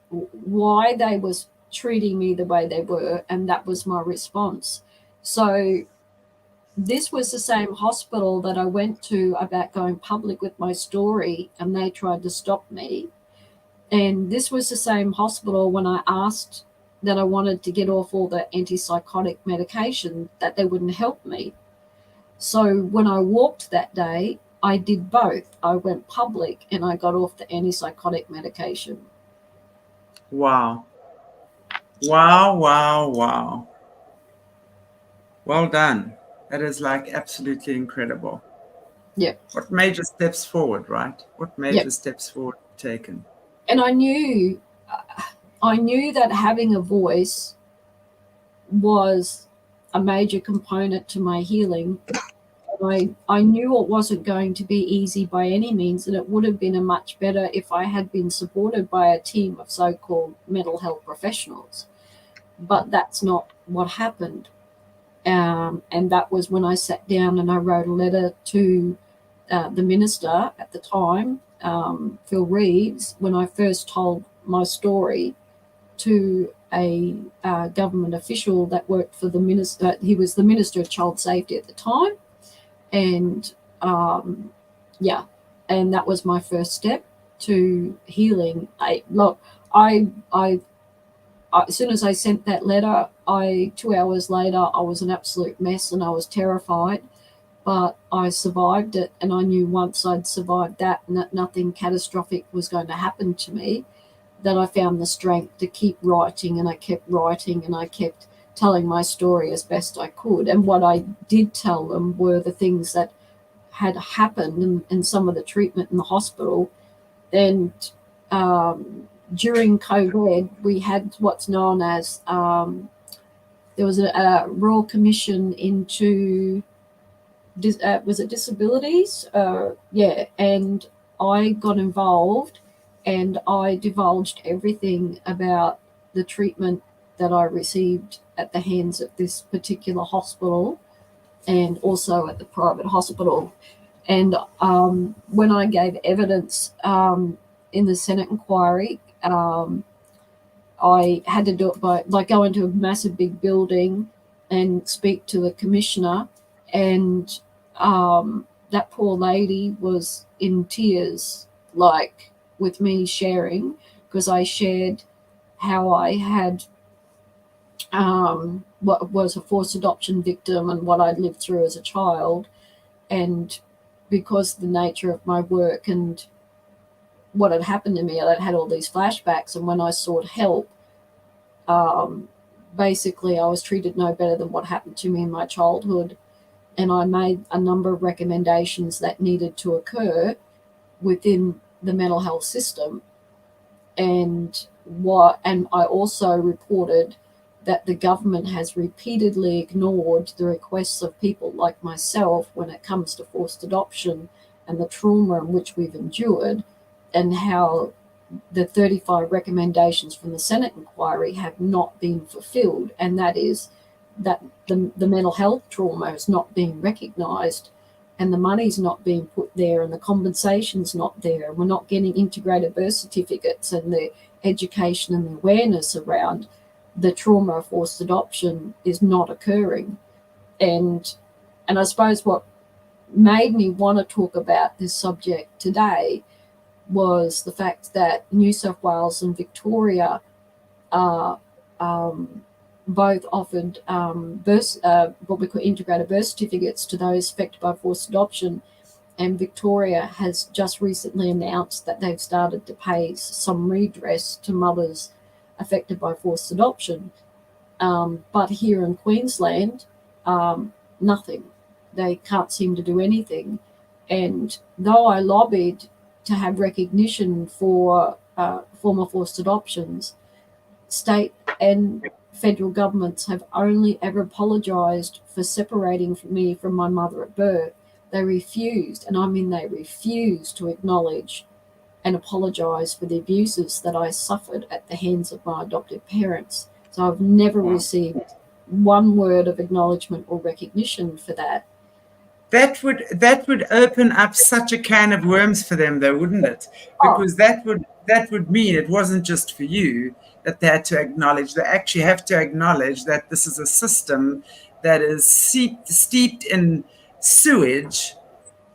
why they was treating me the way they were, and that was my response. So this was the same hospital that I went to about going public with my story, and they tried to stop me. And this was the same hospital when I asked that I wanted to get off all the antipsychotic medication, that they wouldn't help me. So when I walked that day, I did both. I went public and I got off the antipsychotic medication. Wow. Wow, wow, wow. Well done. That is like absolutely incredible. Yeah. What major steps forward, right? What major steps forward taken? And I knew I knew that having a voice was a major component to my healing. I knew it wasn't going to be easy by any means, and it would have been a much better if I had been supported by a team of so-called mental health professionals. But that's not what happened. And that was when I sat down and I wrote a letter to the minister at the time, Phil Reeves, when I first told my story to a government official that worked for the minister. He was the Minister of Child Safety at the time. And and that was my first step to healing. As soon as I sent that letter, 2 hours later, I was an absolute mess and I was terrified, but I survived it. And I knew once I'd survived that and that nothing catastrophic was going to happen to me, that I found the strength to keep writing, and I kept writing and I kept telling my story as best I could. And what I did tell them were the things that had happened and some of the treatment in the hospital. And during COVID, we had what's known as, there was a Royal Commission into, was it disabilities? And I got involved and I divulged everything about the treatment that I received at the hands of this particular hospital and also at the private hospital. And when I gave evidence in the Senate inquiry, I had to do it by go into a massive big building and speak to the commissioner, and that poor lady was in tears, with me sharing, because I shared how I had what was a forced adoption victim and what I'd lived through as a child. And because of the nature of my work and what had happened to me, I'd had all these flashbacks. And when I sought help, basically I was treated no better than what happened to me in my childhood. And I made a number of recommendations that needed to occur within the mental health system. And I also reported that the government has repeatedly ignored the requests of people like myself when it comes to forced adoption and the trauma in which we've endured, and how the 35 recommendations from the Senate inquiry have not been fulfilled. And that is that the mental health trauma is not being recognised, and the money's not being put there, and the compensation's not there, and we're not getting integrated birth certificates, and the education and the awareness around the trauma of forced adoption is not occurring. And I suppose what made me want to talk about this subject today was the fact that New South Wales and Victoria both offered what we call integrated birth certificates to those affected by forced adoption. And Victoria has just recently announced that they've started to pay some redress to mothers affected by forced adoption. But here in Queensland, nothing. They can't seem to do anything. And though I lobbied to have recognition for former forced adoptions, state and federal governments have only ever apologised for separating me from my mother at birth. They refused, and I mean they refused, to acknowledge and apologise for the abuses that I suffered at the hands of my adoptive parents. So I've never received one word of acknowledgement or recognition for that. That would open up such a can of worms for them, though, wouldn't it? Because that would mean it wasn't just for you that they had to acknowledge. They actually have to acknowledge that this is a system that is steeped in sewage,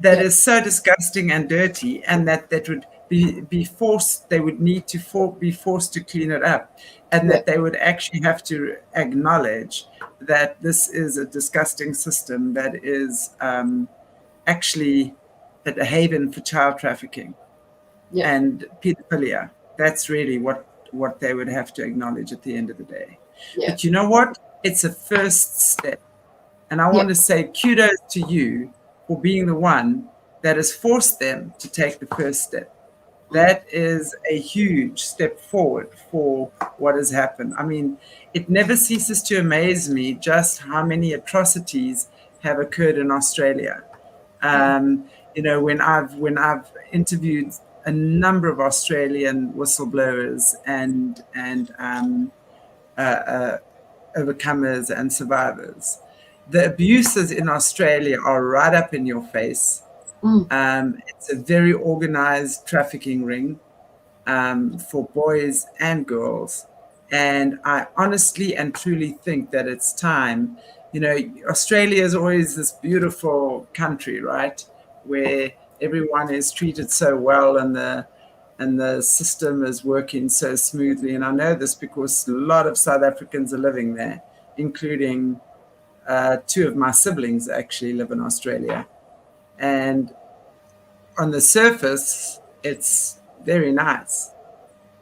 that is so disgusting and dirty, and that would be forced. They would need to be forced to clean it up, and that they would actually have to acknowledge that this is a disgusting system that is actually a haven for child trafficking and pedophilia. That's really what they would have to acknowledge at the end of the day. But you know what? It's a first step. And I want to say kudos to you for being the one that has forced them to take the first step. That is a huge step forward for what has happened. I mean, it never ceases to amaze me just how many atrocities have occurred in Australia. You know, when I've interviewed a number of Australian whistleblowers and overcomers and survivors, the abuses in Australia are right up in your face. It's a very organized trafficking ring for boys and girls. And I honestly and truly think that it's time. You know, Australia is always this beautiful country, right, where everyone is treated so well and the system is working so smoothly. And I know this because a lot of South Africans are living there, including two of my siblings actually live in Australia. And on the surface, it's very nice.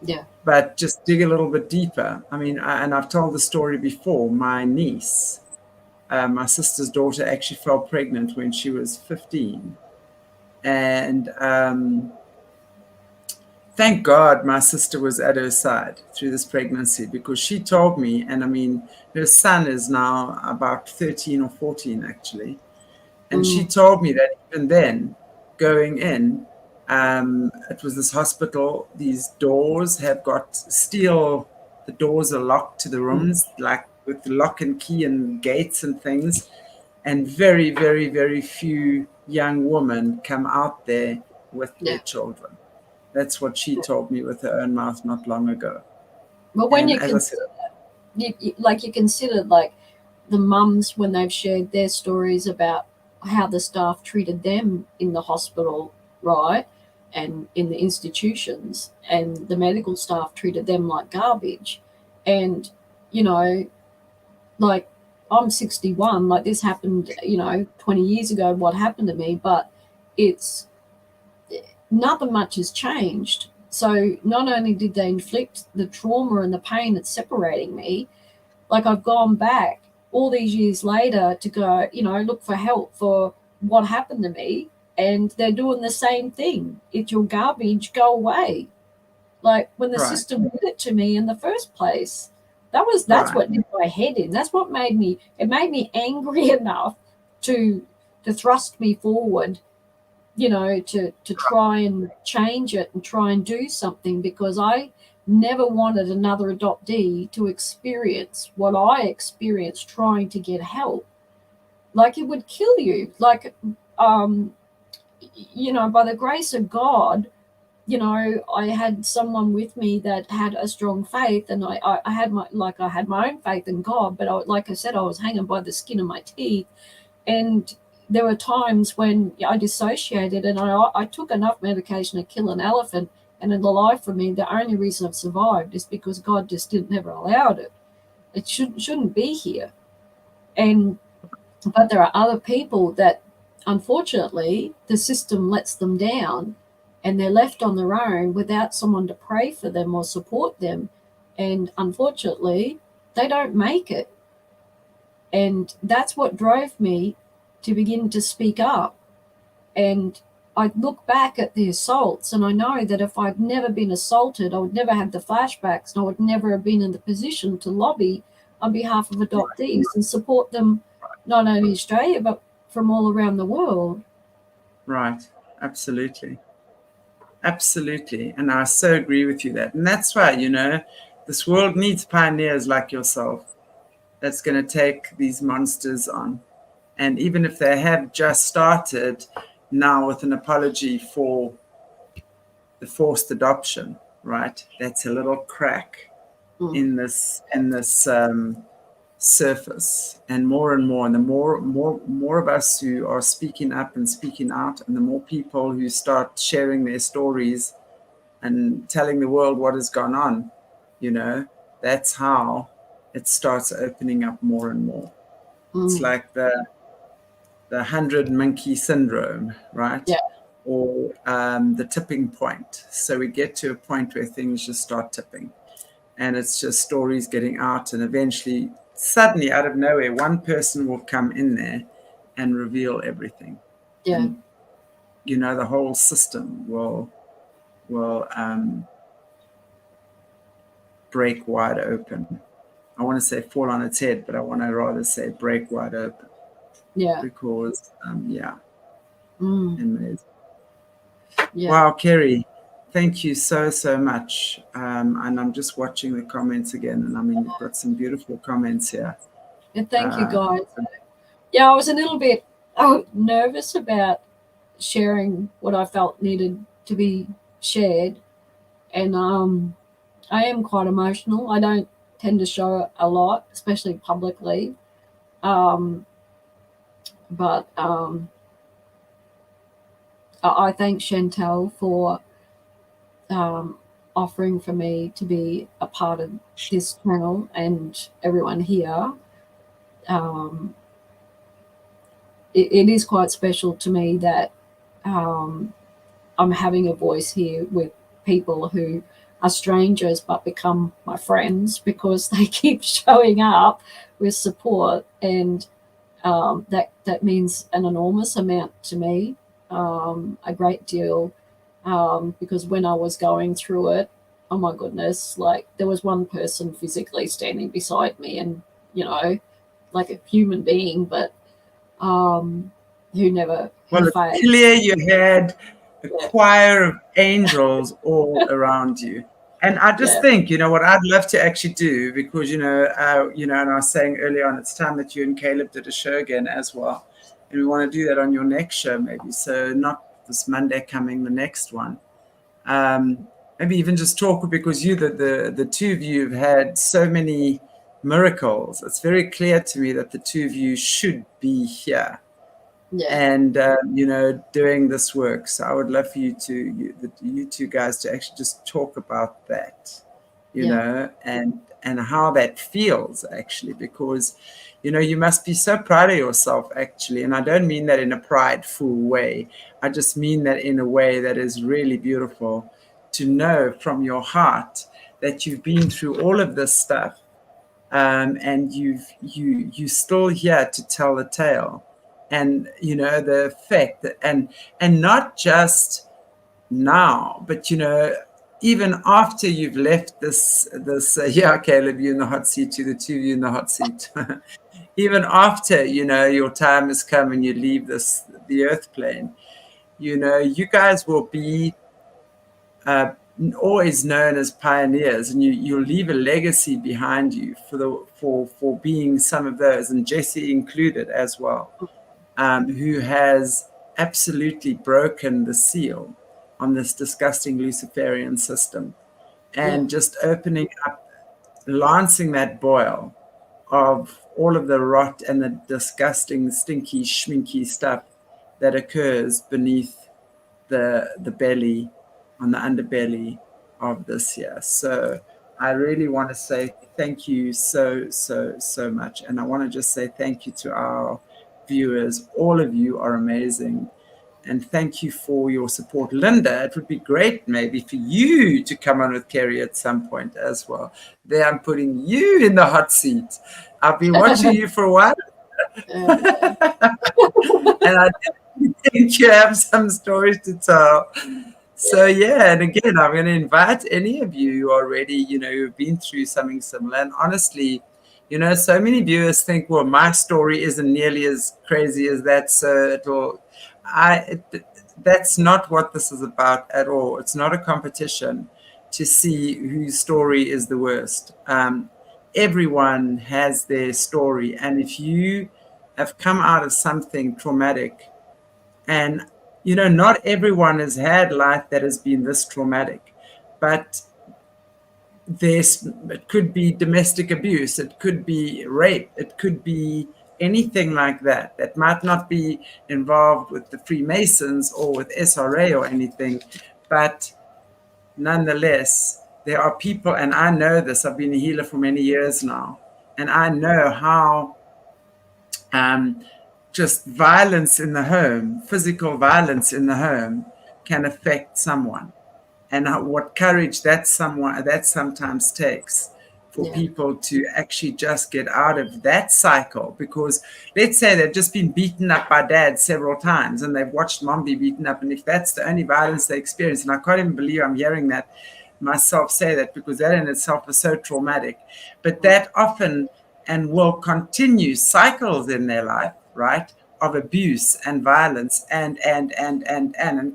Yeah. But just dig a little bit deeper. I mean, and I've told the story before. My niece, my sister's daughter, actually fell pregnant when she was 15. And thank God my sister was at her side through this pregnancy, because she told me, and I mean, her son is now about 13 or 14, actually. And she told me that even then, going in, it was this hospital, these doors have got steel, the doors are locked to the rooms, like with the lock and key and gates and things. And very, very, very few young women come out there with their children. That's what she told me with her own mouth not long ago. But when you consider that, you consider like the mums when they've shared their stories about how the staff treated them in the hospital, right, and in the institutions, and the medical staff treated them like garbage. And, you know, like I'm 61, like this happened, you know, 20 years ago, what happened to me, but it's nothing much has changed. So not only did they inflict the trauma and the pain that's separating me, like I've gone back all these years later to go, you know, look for help for what happened to me, and they're doing the same thing. It's your garbage, go away. Like when the system did it to me in the first place, that's what did my head in. That's what made me angry enough to thrust me forward, you know, to try and change it and try and do something, because I never wanted another adoptee to experience what I experienced trying to get help. Like it would kill you. Like, you know, by the grace of God, you know, I had someone with me that had a strong faith, and I had my own faith in God, but like I said, I was hanging by the skin of my teeth. And there were times when I dissociated, and I took enough medication to kill an elephant. And in the life of me, the only reason I've survived is because God just never allowed it. It shouldn't be here. But there are other people that, unfortunately, the system lets them down, and they're left on their own without someone to pray for them or support them. And unfortunately, they don't make it. And that's what drove me to begin to speak up. And I look back at the assaults, and I know that if I'd never been assaulted, I would never have the flashbacks, and I would never have been in the position to lobby on behalf of adoptees and support them, not only in Australia, but from all around the world. Right. Absolutely. Absolutely. And I so agree with you that. And that's why, you know, this world needs pioneers like yourself that's going to take these monsters on. And even if they have just started now with an apology for the forced adoption, right? That's a little crack in this surface. And more, and the more of us who are speaking up and speaking out, and the more people who start sharing their stories and telling the world what has gone on, you know, that's how it starts opening up more and more. It's like the 100 monkey syndrome, right? Yeah. Or the tipping point. So we get to a point where things just start tipping, and it's just stories getting out, and eventually, suddenly, out of nowhere, one person will come in there and reveal everything. Yeah. And, you know, the whole system will will break wide open. I want to say fall on its head, but I want to rather say break wide open. Yeah. Because, yeah. Mm. Amazing. Yeah. Wow, Kerri, thank you so, so much. And I'm just watching the comments again, and I mean, you've got some beautiful comments here. And thank you, guys. Yeah, I was a little bit nervous about sharing what I felt needed to be shared. And I am quite emotional. I don't tend to show it a lot, especially publicly. But I thank Chantelle for offering for me to be a part of this channel and everyone here. It is quite special to me that I'm having a voice here with people who are strangers but become my friends because they keep showing up with support, and that means an enormous amount to me, a great deal, because when I was going through it, oh my goodness, like there was one person physically standing beside me, and like a human being, but who never. Well, it's clear you had a choir of angels all around you. And I just think, what I'd love to actually do, because, and I was saying earlier on, it's time that you and Caleb did a show again as well. And we want to do that on your next show, maybe. So not this Monday coming, the next one. Maybe even just talk, because the two of you have had so many miracles. It's very clear to me that the two of you should be here. And doing this work. So I would love for you two guys to actually just talk about that, and how that feels actually, because you must be so proud of yourself actually. And I don't mean that in a prideful way. I just mean that in a way that is really beautiful, to know from your heart that you've been through all of this stuff, and you're still here to tell the tale. And the effect that, and not just now, but even after you've left this Caleb, you in the hot seat, the two of you in the hot seat. Even after your time has come and you leave the earth plane, you guys will be always known as pioneers, and you'll leave a legacy behind you for being some of those, and Jesse included as well. Who has absolutely broken the seal on this disgusting Luciferian system, and just opening up, lancing that boil of all of the rot and the disgusting, stinky, schminky stuff that occurs beneath the belly, on the underbelly of this here. So I really want to say thank you so, so, so much. And I want to just say thank you to our viewers. All of you are amazing, and thank you for your support. Linda, it would be great maybe for you to come on with Kerri at some point as well. There, I'm putting you in the hot seat. I've been watching you for a while. And I think you have some stories to tell. So and again, I'm going to invite any of you who are ready, who've been through something similar. And honestly, so many viewers think, well, my story isn't nearly as crazy as that, so that's not what this is about at all. It's not a competition to see whose story is the worst. Everyone has their story, and if you have come out of something traumatic, and not everyone has had life that has been this traumatic, but it could be domestic abuse, it could be rape, it could be anything like that might not be involved with the Freemasons or with SRA or anything, but nonetheless, there are people, and I know this, I've been a healer for many years now, and I know how just violence in the home, physical violence in the home, can affect someone, and what courage that sometimes takes for people to actually just get out of that cycle. Because let's say they've just been beaten up by dad several times and they've watched mom be beaten up, and if that's the only violence they experience, and I can't even believe I'm hearing that myself say that, because that in itself is so traumatic, but that often and will continue cycles in their life, right, of abuse and violence and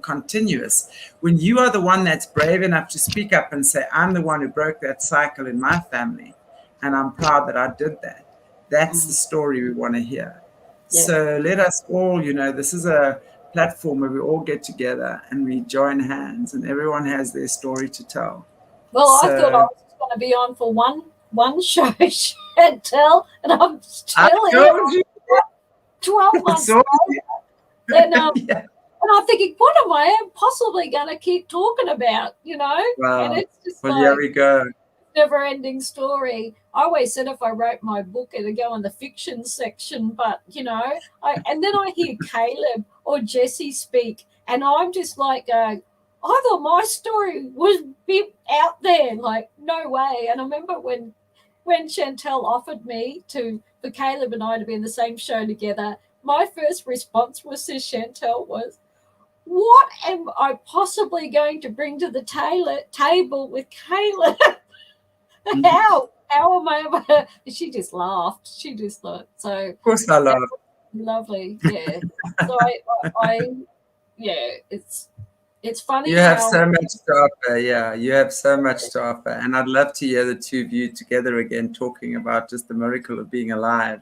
continuous. When you are the one that's brave enough to speak up and say, I'm the one who broke that cycle in my family, and I'm proud that I did that, that's the story we want to hear. So let us all, this is a platform where we all get together and we join hands and everyone has their story to tell. Well, I thought I was going to be on for one show, Chantelle, and I'm still here 12 months later. And I'm thinking, what am I possibly going to keep talking about, Wow. And it's just here we go. Never-ending story. I always said if I wrote my book, it'd go in the fiction section, but, and then I hear Caleb or Jesse speak, and I'm just like, I thought my story was be out there, like, no way. And I remember when Chantelle offered me for Caleb and I to be in the same show together, my first response was to Chantelle was, what am I possibly going to bring to the table with Caleb? How am I ever? She just laughed. She just thought, so. Of course I laughed. Lovely, yeah. So it's funny. You have so much to offer, you have so much to offer, and I'd love to hear the two of you together again talking about just the miracle of being alive.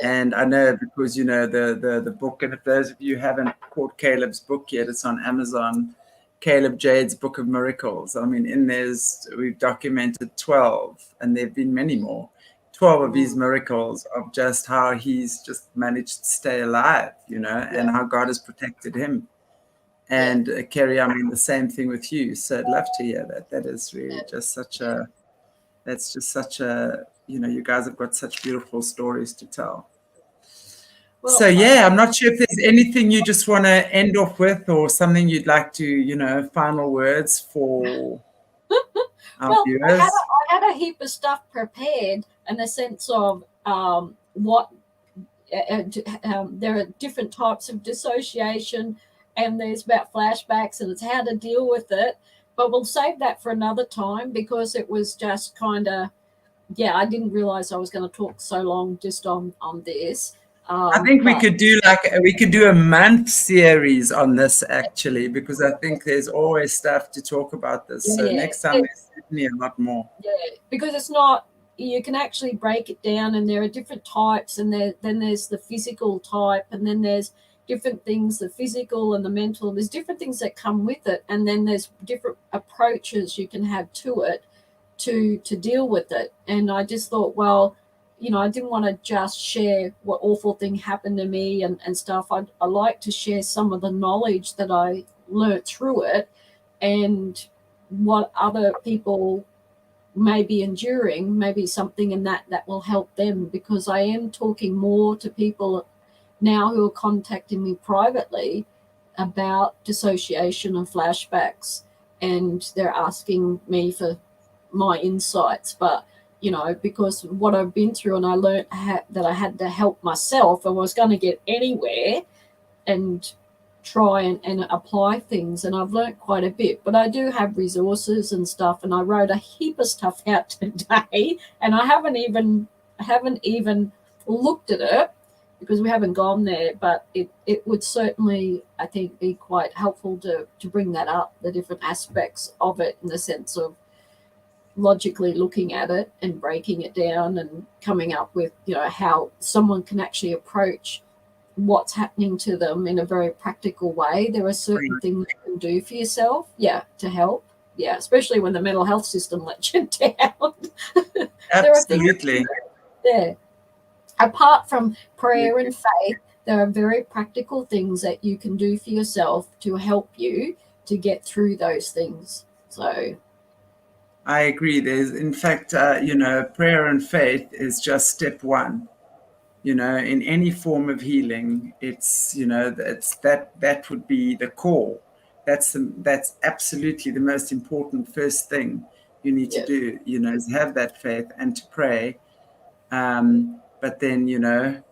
And I know, because the book, and if those of you haven't caught Caleb's book yet, it's on Amazon, Caleb Jade's Book of Miracles. I mean, in there's, we've documented 12, and there have been many more, 12 of these miracles of just how he's just managed to stay alive, and how God has protected him. And Kerri, I mean, the same thing with you. So I'd love to hear that. That is really just such a, that's just such a, you guys have got such beautiful stories to tell. Well, so I'm not sure if there's anything you just want to end off with, or something you'd like to, final words for our viewers. I had a heap of stuff prepared in the sense of what there are different types of dissociation, and there's about flashbacks, and it's how to deal with it. But we'll save that for another time, because it was just kind of, I didn't realize I was going to talk so long just on this. I think we could do a month series on this, actually, because I think there's always stuff to talk about this. So next time there's certainly a lot more. Yeah, because it's not, you can actually break it down, and there are different types, and then there's the physical type, and then there's different things, the physical and the mental. There's different things that come with it, and then there's different approaches you can have to it to deal with it. And I just thought, well, I didn't want to just share what awful thing happened to me and stuff. I like to share some of the knowledge that I learned through it, and what other people may be enduring, maybe something in that will help them, because I am talking more to people now who are contacting me privately about dissociation and flashbacks, and they're asking me for my insights. But because what I've been through, and I learned that I had to help myself, and was going to get anywhere and try and apply things, and I've learned quite a bit. But I do have resources and stuff, and I wrote a heap of stuff out today, and I haven't even looked at it, because we haven't gone there. But it would certainly, I think, be quite helpful to bring that up, the different aspects of it, in the sense of logically looking at it and breaking it down and coming up with, how someone can actually approach what's happening to them in a very practical way. There are certain things you can do for yourself, to help. Yeah, especially when the mental health system lets you down. Absolutely. Apart from prayer and faith, there are very practical things that you can do for yourself to help you to get through those things. So I agree. There's, in fact, prayer and faith is just step one. In any form of healing, it's, that would be the core. That's absolutely the most important first thing you need to do, is have that faith and to pray. But then,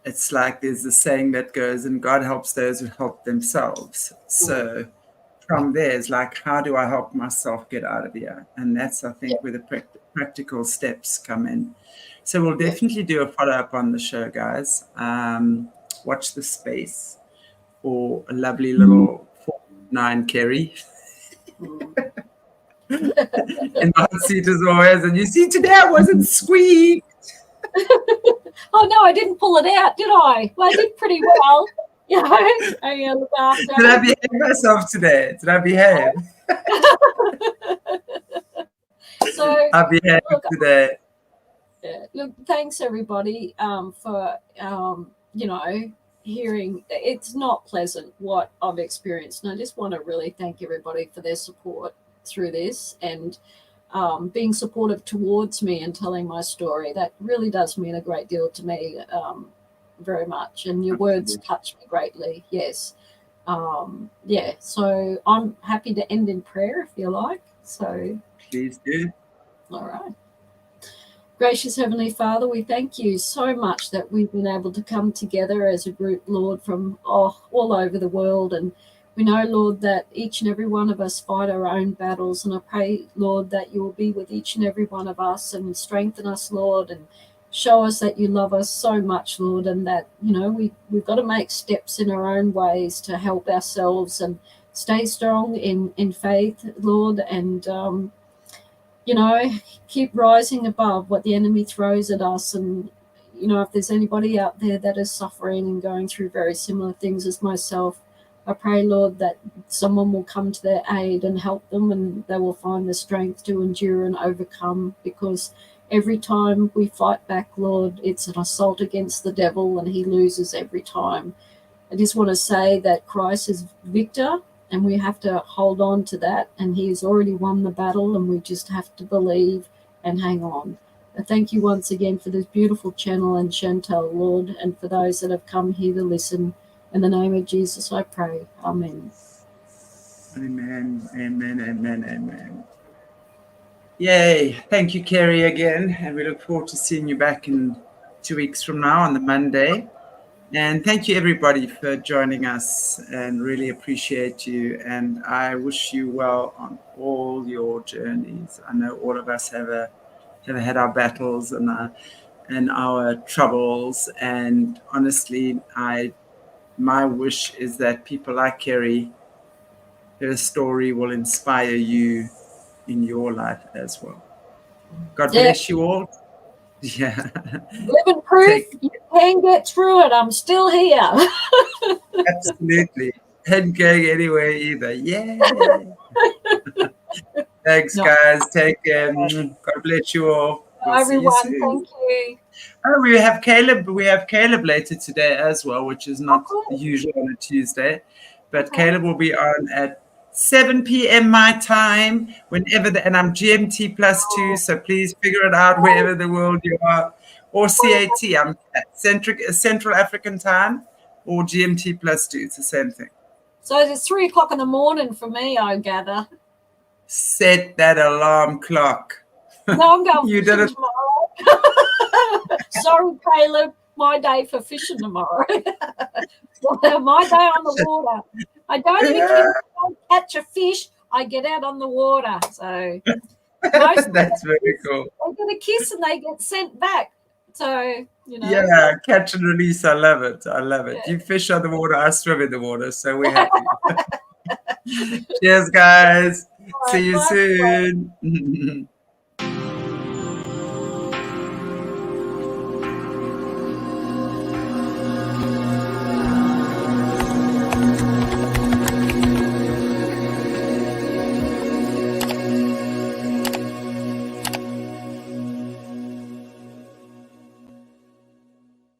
it's like there's a saying that goes, and God helps those who help themselves. So from there, it's like, how do I help myself get out of here? And that's, I think, where the practical steps come in. So we'll definitely do a follow-up on the show, guys. Watch the space for a lovely little 4-9 Kerri. In the hot seat as always. And you see, today I wasn't squeaked. Oh, no, I didn't pull it out, did I? Well, I did pretty well. I look after. Did I behave myself today? Did I behave? So I behaved today. Look, thanks everybody for hearing. It's not pleasant what I've experienced, and I just want to really thank everybody for their support through this and being supportive towards me and telling my story. That really does mean a great deal to me, very much, and your words touch me greatly. Yes. So I'm happy to end in prayer if you like. So please do. All right. Gracious Heavenly Father, we thank you so much that we've been able to come together as a group, Lord, from all over the world. And we know, Lord, that each and every one of us fight our own battles. And I pray, Lord, that you will be with each and every one of us and strengthen us, Lord, and show us that you love us so much, Lord, and that, we've got to make steps in our own ways to help ourselves and stay strong in faith, Lord, and keep rising above what the enemy throws at us. And, if there's anybody out there that is suffering and going through very similar things as myself, I pray, Lord, that someone will come to their aid and help them, and they will find the strength to endure and overcome, because every time we fight back, Lord, it's an assault against the devil, and he loses every time. I just want to say that Christ is victor, and we have to hold on to that, and he has already won the battle, and we just have to believe and hang on. I thank you once again for this beautiful channel and Chantelle, Lord, and for those that have come here to listen. In the name of Jesus, I pray. Amen. Amen, amen, amen, amen. Yay. Thank you, Kerri, again. And we look forward to seeing you back in 2 weeks from now on the Monday. And thank you, everybody, for joining us, and really appreciate you. And I wish you well on all your journeys. I know all of us have had our battles and our troubles. And honestly, my wish is that people like Kerri, her story will inspire you in your life as well. God bless you all. Yeah. Living proof you can get through it. I'm still here. Absolutely. Hadn't going anywhere either. Yay. Thanks, guys. Take care. God bless you all. We'll everyone, see you soon. thank you. Oh, we have Caleb later today as well, which is not usual on a Tuesday. But Caleb will be on at 7 p.m. my time, and I'm GMT +2, so please figure it out wherever the world you are, or CAT. I'm Central African time, or GMT +2. It's the same thing. So it's 3 o'clock in the morning for me, I gather. Set that alarm clock. No, I'm going you did it tomorrow. Sorry, Caleb. My day for fishing tomorrow. My day on the water. I don't even catch a fish. I get out on the water. So that's very cool. They get a kiss and they get sent back. So, Yeah, catch and release. I love it. Yeah. You fish on the water, I swim in the water. So we're happy. Cheers, guys. See you soon.